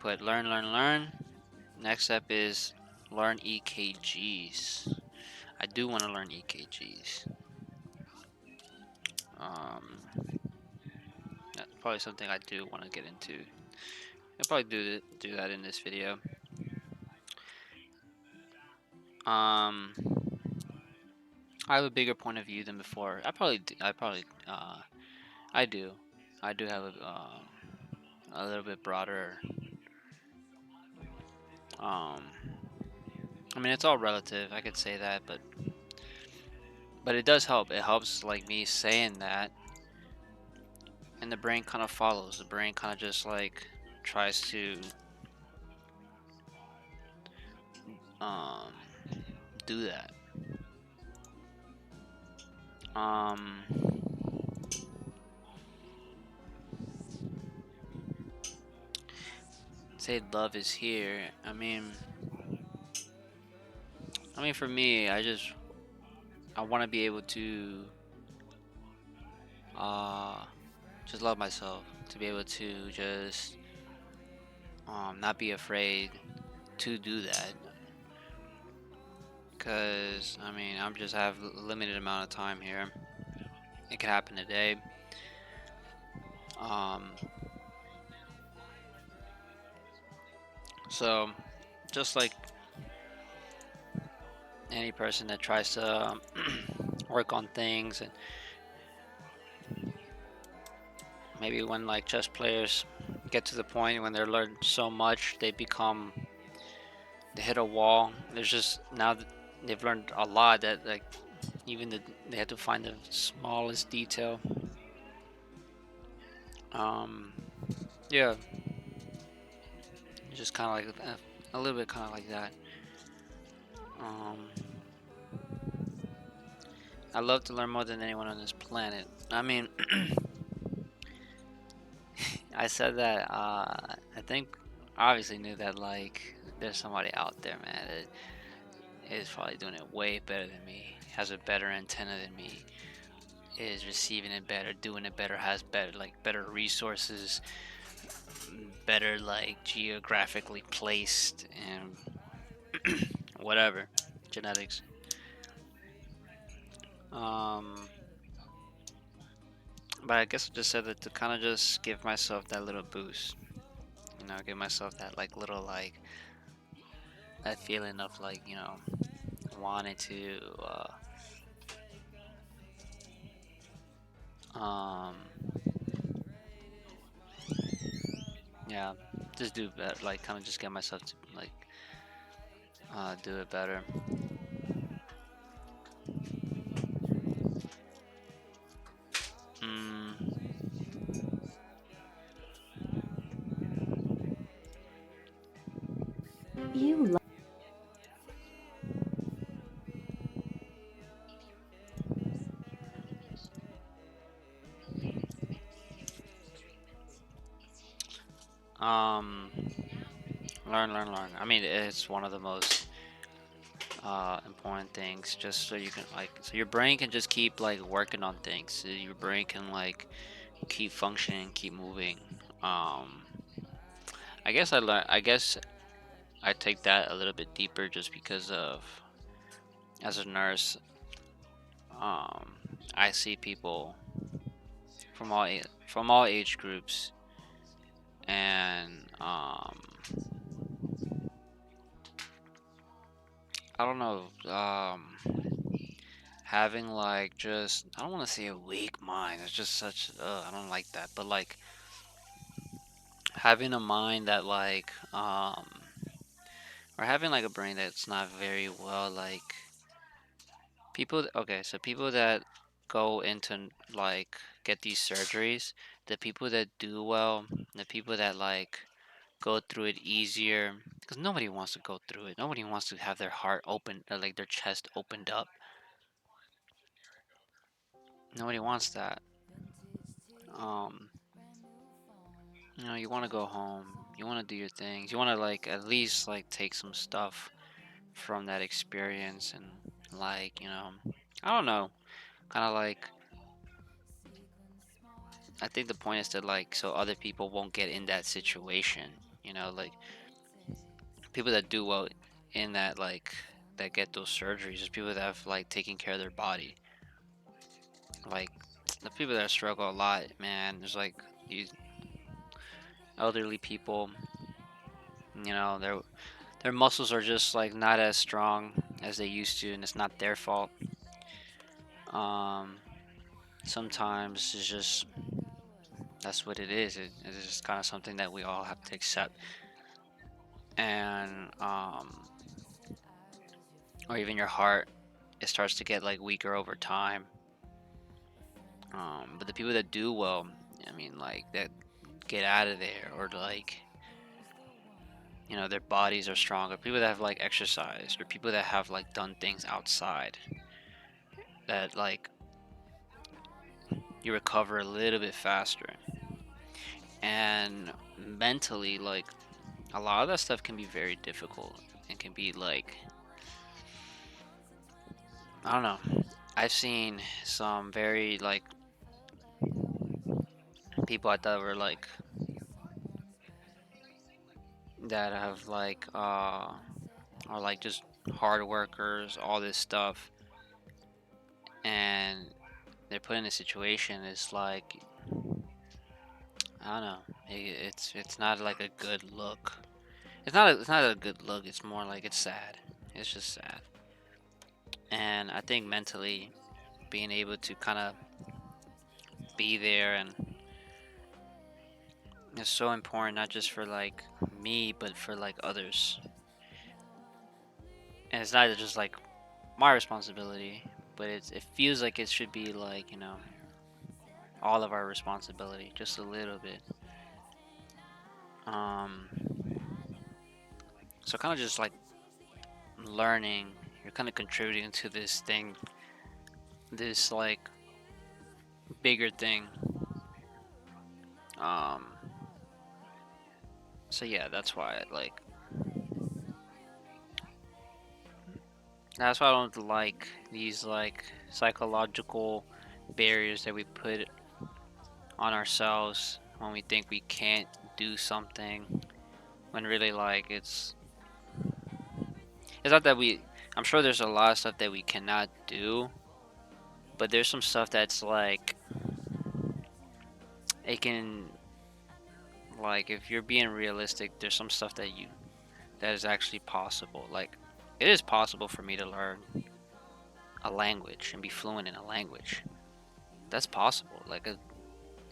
learn, learn, learn. Next step is learn EKGs. I do want to learn EKGs. That's probably something I do want to get into. I'll probably do that in this video. I have a bigger point of view than before. I do. I do have a little bit broader. Um, I mean, it's all relative. I could say that, but it does help. It helps, like me saying that, and the brain kind of follows. The brain kind of just like tries to um do that. Um, say love is here. I mean, for me, I want to be able to uh just love myself, to be able to just not be afraid to do that, because I mean, I'm just have a limited amount of time here. It could happen today. um so just like any person that tries to work on things, and maybe when like chess players get to the point when they're learned so much, they hit a wall. There's just now that they've learned a lot, that like they have to find the smallest detail. um yeah, it's just kind of like a little bit kind of like that. um I love to learn more than anyone on this planet. I mean, I said that I think I obviously knew that like there's somebody out there, man, that is probably doing it way better than me, has a better antenna than me, is receiving it better, doing it better, has better resources, better like geographically placed, and whatever, genetics. Um, but I guess I just said that to kind of just give myself that little boost, give myself that like little like that feeling of like wanting to um yeah, just do better, like kind of just get myself to like do it better. mm, You Um, learn. I mean, it's one of the most important things, just so you can like, so your brain can just keep like working on things. So your brain can like keep functioning, keep moving. Um, I guess I learn. I guess I take that a little bit deeper just because of as a nurse, um, I see people from all age groups, and I don't know, having like just I don't want to say a weak mind. It's just such I don't like that, but like having a mind that like or having like a brain that's not very well like people. Okay, so people that go into like get these surgeries, the people that do well, the people that like go through it easier, because nobody wants to go through it. Nobody wants to have their heart open, like their chest opened up. Nobody wants that. Um, you want to go home. You want to do your things. You want to like at least like take some stuff from that experience and like I don't know, kind of like I think the point is to like so other people won't get in that situation. Like people that do well in that like that get those surgeries is people that have like taken care of their body. Like the people that struggle a lot, man. There's like these elderly people. Their muscles are just like not as strong as they used to, and it's not their fault. Um, Sometimes it's just that's what it is. It's just kind of something that we all have to accept, and or even your heart, it starts to get like weaker over time. But the people that do well, I mean, like that get out of there, or like their bodies are stronger. People that have like exercised, or people that have like done things outside, that like you recover a little bit faster. And mentally, like a lot of that stuff can be very difficult and can be like I don't know. I've seen some very like people I thought were like that have like are like just hard workers, all this stuff, and they're put in a situation. It's like I don't know. It's not like a good look. It's not a good look. It's more like it's sad. It's just sad. And I think mentally being able to kind of be there and it's so important, not just for like me, but for like others. And it's not just like my responsibility, but it feels like it should be like all of our responsibility, just a little bit. Um, so kind of just like learning, you're kind of contributing to this thing, this like bigger thing. Um, so yeah, that's why I don't like these like psychological barriers that we put on ourselves when we think we can't do something when really like it's not that we I'm sure there's a lot of stuff that we cannot do, but there's some stuff that's like it can like if you're being realistic, there's some stuff that is actually possible. Like it is possible for me to learn a language and be fluent in a language. That's possible.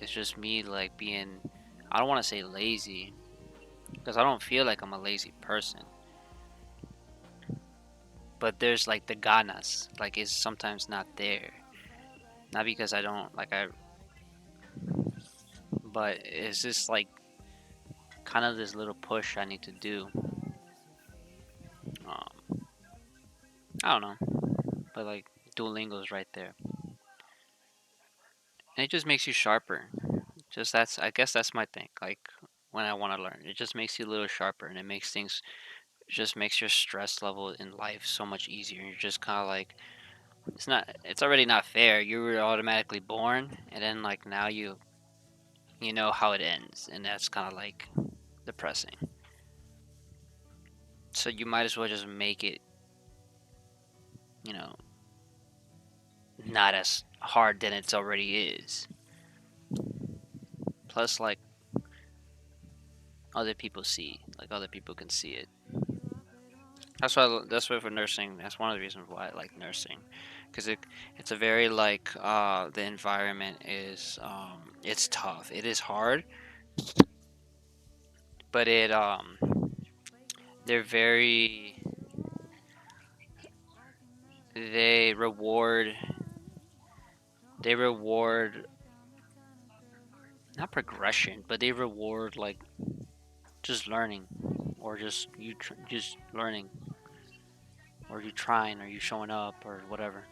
It's just me like being I don't want to say lazy because I don't feel like I'm a lazy person. But there's like the ganas, like it's sometimes not there. Not because I don't like I but it's just like kind of this little push I need to do. Um I don't know. But like Duolingo's right there. And it just makes you sharper. Just that's I guess that's my thing. Like when I want to learn. It just makes you a little sharper, and it just makes your stress level in life so much easier. You're just kind of like, it's already not fair. You were automatically born, and then like now you know how it ends, and that's kind of like depressing. So you might as well just make it, you know, not as hard than it's already is. Plus, like other people see, like other people can see it. That's why for nursing. That's one of the reasons why I like nursing, because it's a very like the environment is it's tough. It is hard, but they're very they reward they reward not progression, but they reward like just learning, or just learning, or you trying, or you showing up, or whatever.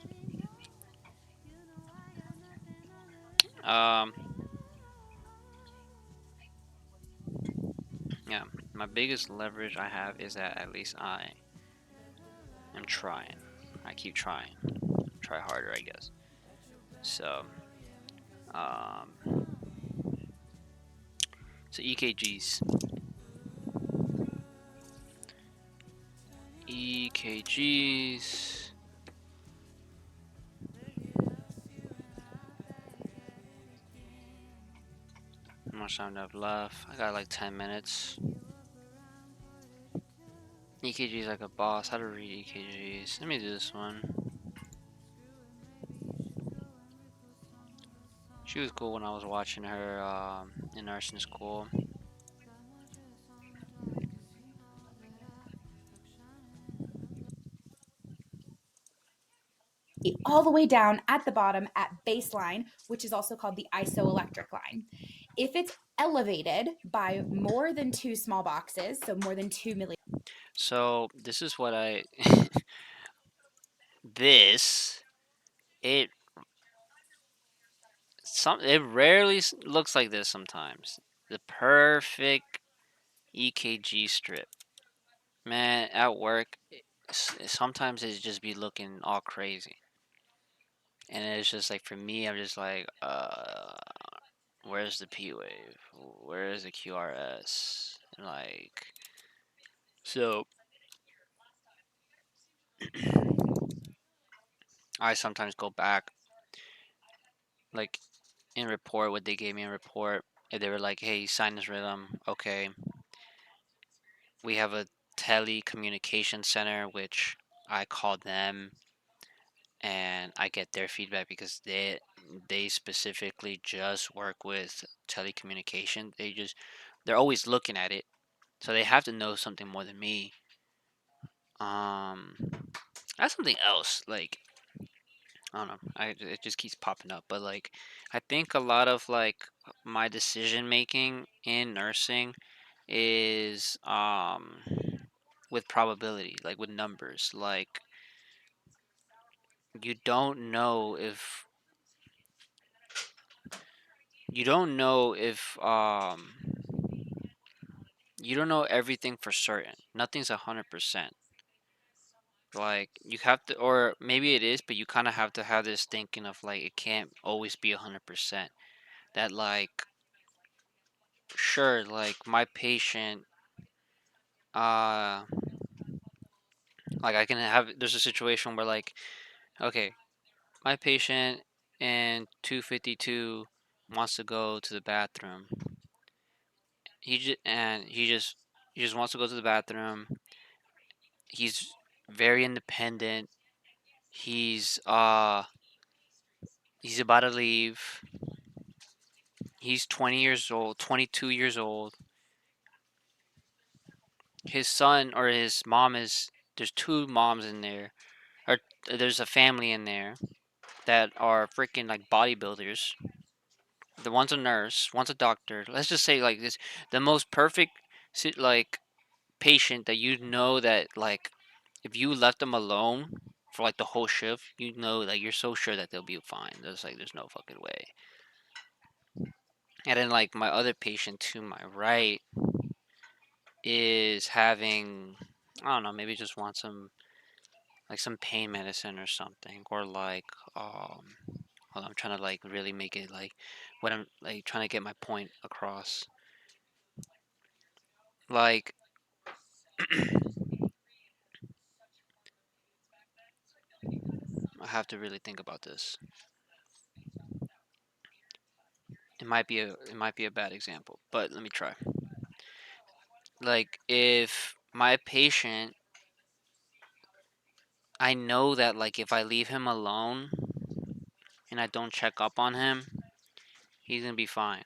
Um, yeah, my biggest leverage I have is that at least I am trying. I keep trying, try harder, I guess. So, um, so EKGs, EKGs. How much time do I have left? I got like 10 minutes. EKGs like a boss. How to read EKGs? Let me do this one. She was cool when I was watching her in nursing school. All the way down at the bottom at baseline, which is also called the isoelectric line. If it's elevated by more than two small boxes, so more than 2 million. So this is what I this it it rarely looks like this sometimes. The perfect EKG strip. Man, at work sometimes it just be looking all crazy. And it's just like for me I'm just like where's the P wave? Where is the QRS? And like so I sometimes go back like in report what they gave me in report. If they were like, hey, sinus rhythm, okay. We have a telecommunication center which I call them and I get their feedback because they specifically just work with telecommunication. They're always looking at it. So they have to know something more than me. Um that's something else. Like I don't know. It just keeps popping up, but like I think a lot of like my decision making in nursing is with probability, like with numbers. Like you don't know if you don't know if you don't know everything for certain. Nothing's 100%. Like you have to, or maybe it is, but you kind of have to have this thinking of like it can't always be 100%. That like sure, like my patient, uh, like I can have. There's a situation where like okay, my patient in 252 wants to go to the bathroom. He just wants to go to the bathroom. He's very independent. He's uh he's about to leave. He's 20 years old, 22 years old. His son or his mom is there's two moms in there or there's a family in there that are freaking like bodybuilders. The one's a nurse, one's a doctor. Let's just say like this the most perfect like patient that you know that like if you left them alone for like the whole shift, you know like you're so sure that they'll be fine. There's no fucking way. And then like my other patient to my right is having, I don't know, maybe just want some pain medicine or something, or like hold on, I'm trying to like really make it like what I'm like trying to get my point across. Like I have to really think about this. It might be a bad example, but let me try. Like if my patient, I know that like if I leave him alone and I don't check up on him, he's gonna be fine.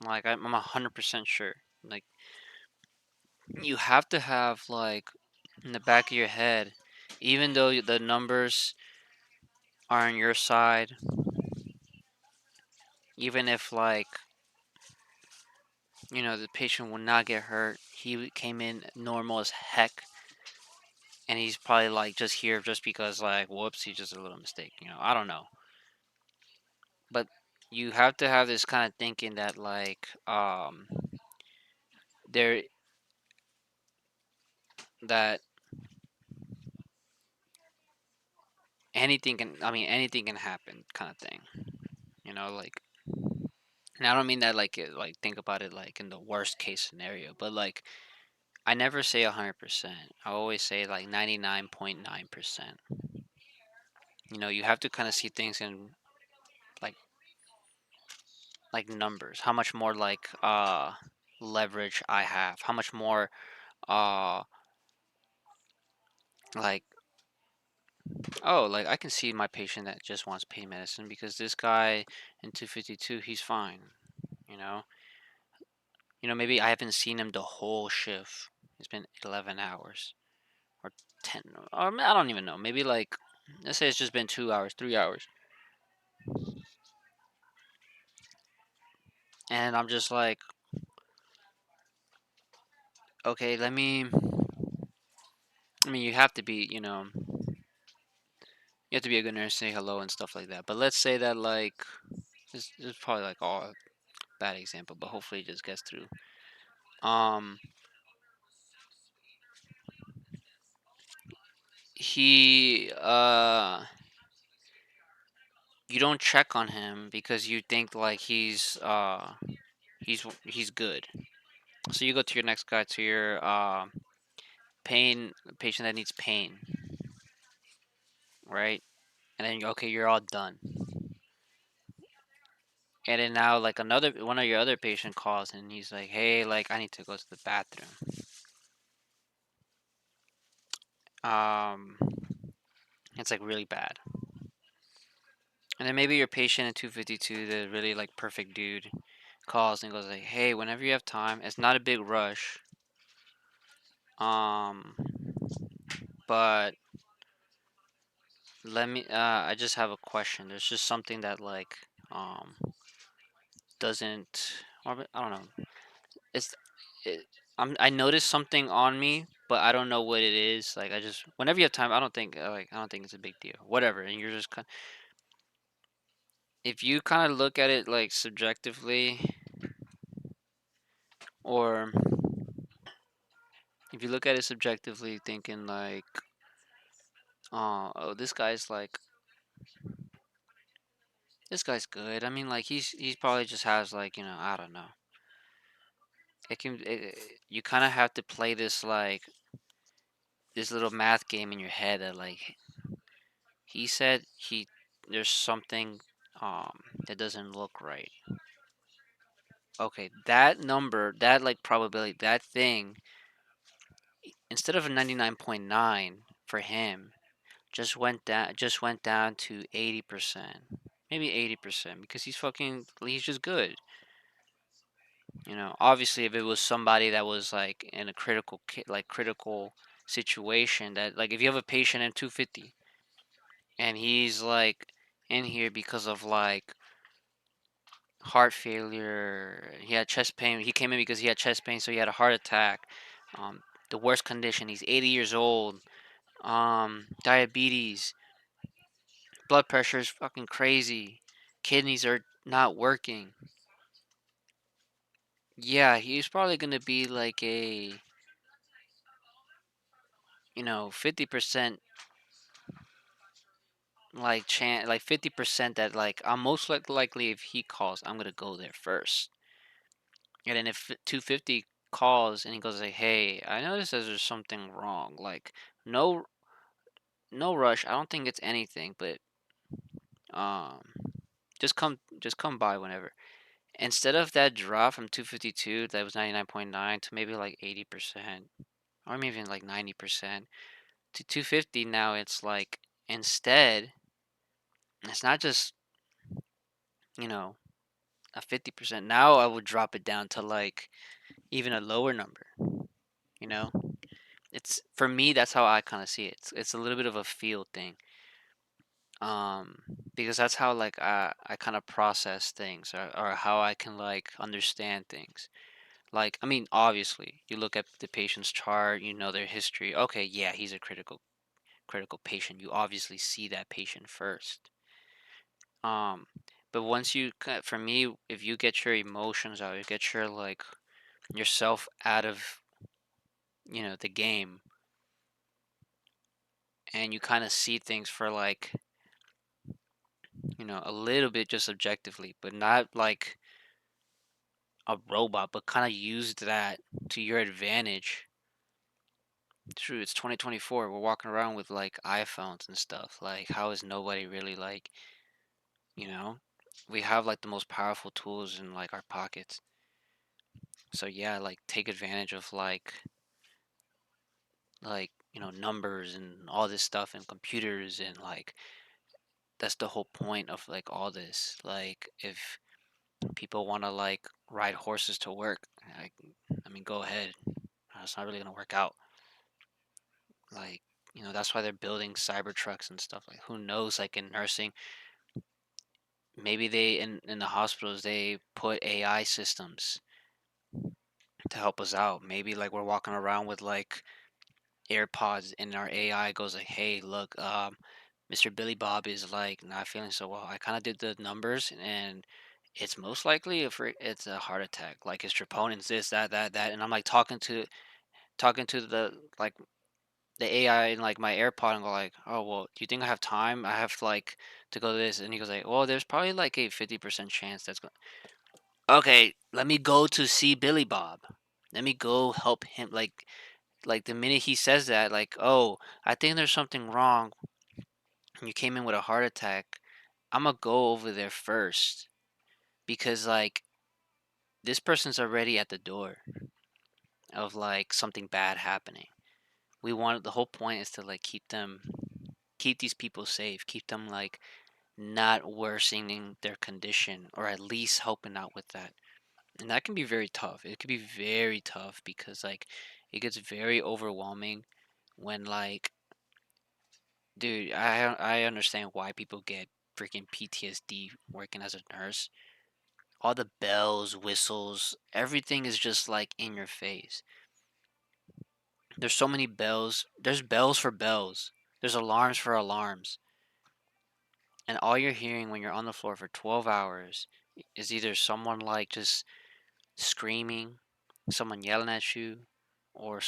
Like I'm 100% sure. Like you have to have like in the back of your head, even though the numbers are on your side, even if like the patient will not get hurt, he came in normal as heck, and he's probably like just here just because like whoops, he just a little mistake. I don't know, but you have to have this kind of thinking that like there that anything can happen kind of thing. Like, and I don't mean that like think about it like in the worst case scenario, but like I never say 100%. I always say like 99.9%. You have to kind of see things in like numbers. How much more like leverage I have. How much more uh like oh, like I can see my patient that just wants pain medicine because this guy in 252 he's fine, you know. Maybe I haven't seen him the whole shift. It's been 11 hours or 10 or I don't even know. Maybe like let's say it's just been 2 hours, 3 hours. And I'm just like, okay, I mean, you have to be, you have to be a good nurse, say hello and stuff like that. But let's say that like this is probably like all a bad example, but hopefully it just gets through. Um, he you don't check on him because you think like he's good. So you go to your next guy, to your pain patient that needs pain, right? And then okay, you're all done. And then now like another one of your other patient calls and he's like, "Hey, like I need to go to the bathroom." Um, it's like really bad. And then maybe your patient in 252, the really like perfect dude, calls and goes like, "Hey, whenever you have time, it's not a big rush. Um, but I just have a question. There's just something that like doesn't or I don't know. It's it, I noticed something on me, but I don't know what it is. Like I just whenever you have time, I don't think it's a big deal. Whatever, and you're just if you kind of look at it like subjectively, or if you look at it subjectively, thinking like, oh, this guy's good. I mean, like he's probably just has like I don't know. You kind of have to play this little math game in your head that like he said there's something that doesn't look right. Okay, that number, that like probability, that thing, instead of a 99.9 for him, just went down to 80%. Maybe 80% because he's just good. Obviously if it was somebody that was like in a critical situation, that like if you have a patient in 250 and he's like in here because of like heart failure, he had chest pain, he came in because he had chest pain, so he had a heart attack, um the worst condition, he's 80 years old, diabetes, blood pressure is fucking crazy, kidneys are not working, Yeah, he's probably gonna be like 50% like chance, like 50% that like I'm most likely if he calls, I'm gonna go there first. And then if 250 calls and he goes like, "Hey, I noticed that there's something wrong." Like no no rush. I don't think it's anything, but um just come by whenever. Instead of that drop from 252 that was 99.9 to maybe like 80% or maybe even like 90% to 250 now it's like instead it's not just, you know, a 50%. Now I would drop it down to like even a lower number, you know? It's for me that's how I kind of see it. It's a little bit of a feel thing. Um because that's how like I kind of process things or how I can like understand things. Like, I mean, obviously, you look at the patient's chart, you know their history. Okay, yeah, he's a critical patient. You obviously see that patient first. Um, but once for me, if you get your emotions out, you get your like yourself out of, the game, and you kind of see things for like, a little bit just objectively, but not like a robot, but kind of use that to your advantage. True, it's 2024. We're walking around with like iPhones and stuff. Like, how is nobody really like, you know? We have like the most powerful tools in like our pockets. So yeah, like take advantage of numbers and all this stuff and computers and like that's the whole point of like all this. Like if people want to like ride horses to work, I, I mean go ahead. It's not really gonna work out. Like, that's why they're building cyber trucks and stuff. Like who knows, like in nursing, maybe they in the hospitals they put AI systems to help us out. Maybe like we're walking around with like AirPods and our AI goes like, "Hey, look, Mr. Billy Bob is like not feeling so well. I kind of did the numbers and it's most likely it's a heart attack. Like his troponins this, that." And I'm like talking to the like the AI in like my AirPod and go like, "Oh, well, do you think I have time? I have like to go to this." And he goes like, "Well, there's probably like a 50% chance that's going." Okay, let me go to see Billy Bob. Let me go help him. Like the minute he says that, like, oh, I think there's something wrong. You came in with a heart attack. I'm gonna go over there first because like this person's already at the door of like something bad happening. The whole point is to like keep these people safe, keep them like not worsening their condition or at least helping out with that. And that can be very tough. It could be very tough because like it gets very overwhelming when like dude, I understand why people get freaking PTSD working as a nurse. All the bells, whistles, everything is just like in your face. There's so many bells. There's bells for bells. There's alarms for alarms. And all you're hearing when you're on the floor for 12 hours is either someone like just screaming, someone yelling at you, or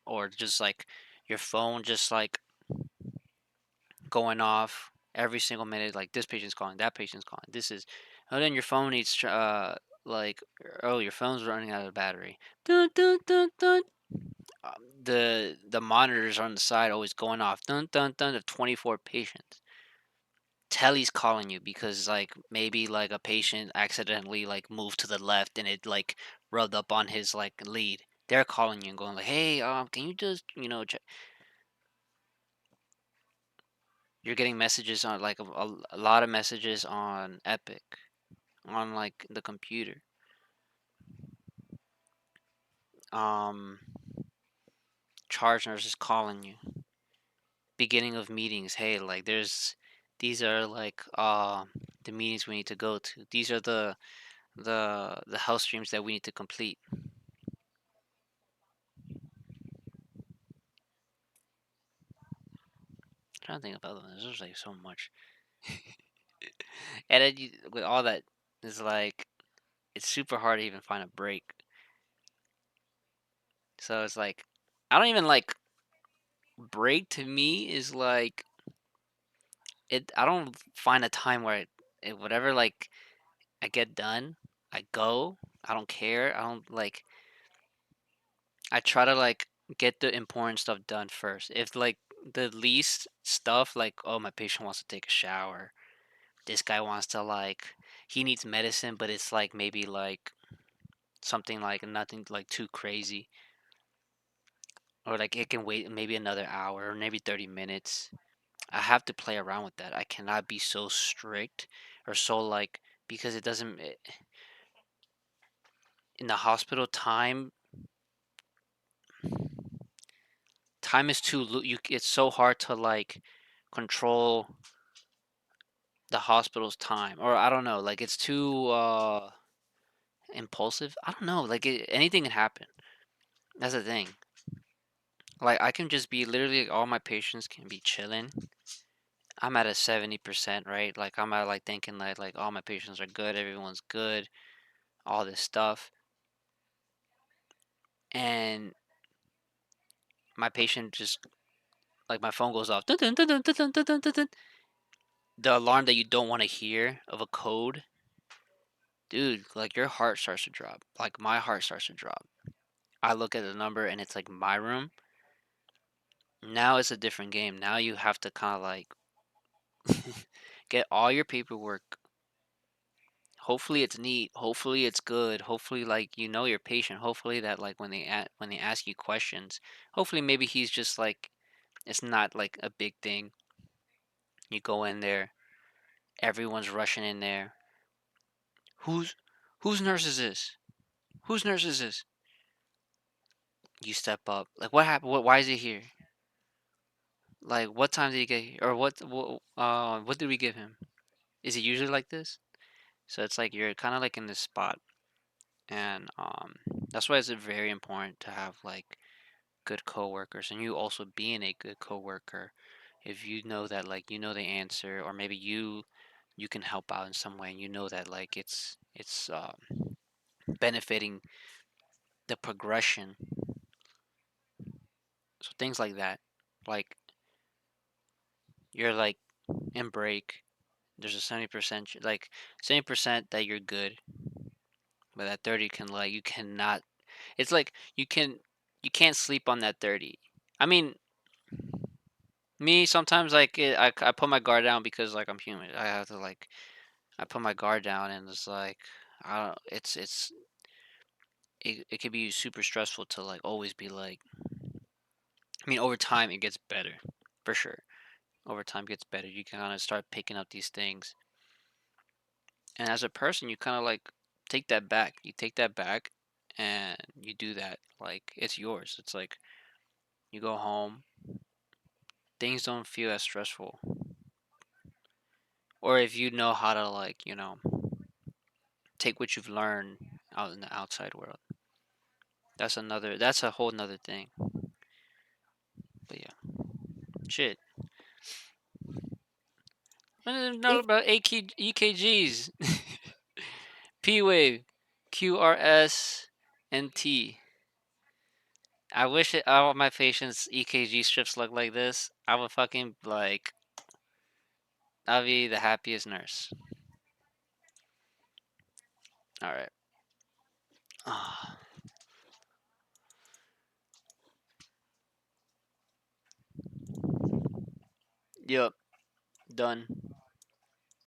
or just like your phone just like going off every single minute. Like this patient's calling, that patient's calling. And then your phone needs, like, oh, your phone's running out of battery. Dun, dun, dun, dun. The monitors on the side always going off. Dun, dun, dun of 24 patients. Telly's calling you because like maybe like a patient accidentally like moved to the left and it like rubbed up on his like lead. They're calling you and going like, "Hey, can you just check?" You're getting messages on like a lot of messages on Epic, on like the computer. Um, Charge nurses calling you. Beginning of meetings. Hey, like these are like the meetings we need to go to. These are the health streams that we need to complete. I'm trying to think about them. There's like so much, and then with all that, it's like it's super hard to even find a break. So it's like I don't even like break to me is like it. I don't find a time where whatever like I get done, I go. I don't care. I don't like. I try to like get the important stuff done first. If like the least stuff, like oh my patient wants to take a shower, this guy wants to like he needs medicine, but it's like maybe like something like nothing like too crazy, or like it can wait maybe another hour or maybe 30 minutes. I have to play around with that. I cannot be so strict or so like because it doesn't in the hospital time is too you it's so hard to like control the hospital's time or I don't know like it's too impulsive. I don't know like anything can happen. That's the thing. Like I can just be literally like, all my patients can be chilling. I'm at a 70%, right? Like I'm at like thinking like all my patients are good, everyone's good, all this stuff. And my patient just like my phone goes off. Dun, dun, dun, dun, dun, dun, dun, dun, dun. The alarm that you don't want to hear of a code. Dude, like your heart starts to drop. Like my heart starts to drop. I look at the number and it's like my room. Now it's a different game. Now you have to kind of like get all your paperwork. Hopefully it's neat. Hopefully it's good. Hopefully like you know your patient. Hopefully that like when they ask you questions, hopefully maybe he's just like it's not like a big thing. You go in there, everyone's rushing in there. Who's whose nurse is this? Whose nurse is this? You step up. Like what happened? Why is he here? Like what time did he get here? Or what did we give him? Is it usually like this? So it's like you're kind of like in this spot, and that's why it's very important to have like good coworkers, and you also being a good coworker. If you know that like you know the answer, or maybe you can help out in some way, and you know that like it's benefiting the progression. So things like that, like you're like in break. There's a 70% like 70% that you're good, but that 30 can like you cannot. It's like you can't sleep on that 30. I mean, me sometimes like I put my guard down because like I'm human. I have to like I put my guard down and it's like I don't. It could be super stressful to like always be like. I mean, over time it gets better, for sure. Over time it gets better. You can kind of start picking up these things, and as a person, you kind of like take that back. You take that back, and you do that. Like it's yours. It's like you go home. Things don't feel as stressful, or if you know how to like take what you've learned out in the outside world. That's another. That's a whole nother thing. But yeah, shit. Not If about EKGs, P wave, QRS, and T. I wish all my patients' EKG strips look like this. I would fucking like. I'd be the happiest nurse. All right. Ah, yep. Done.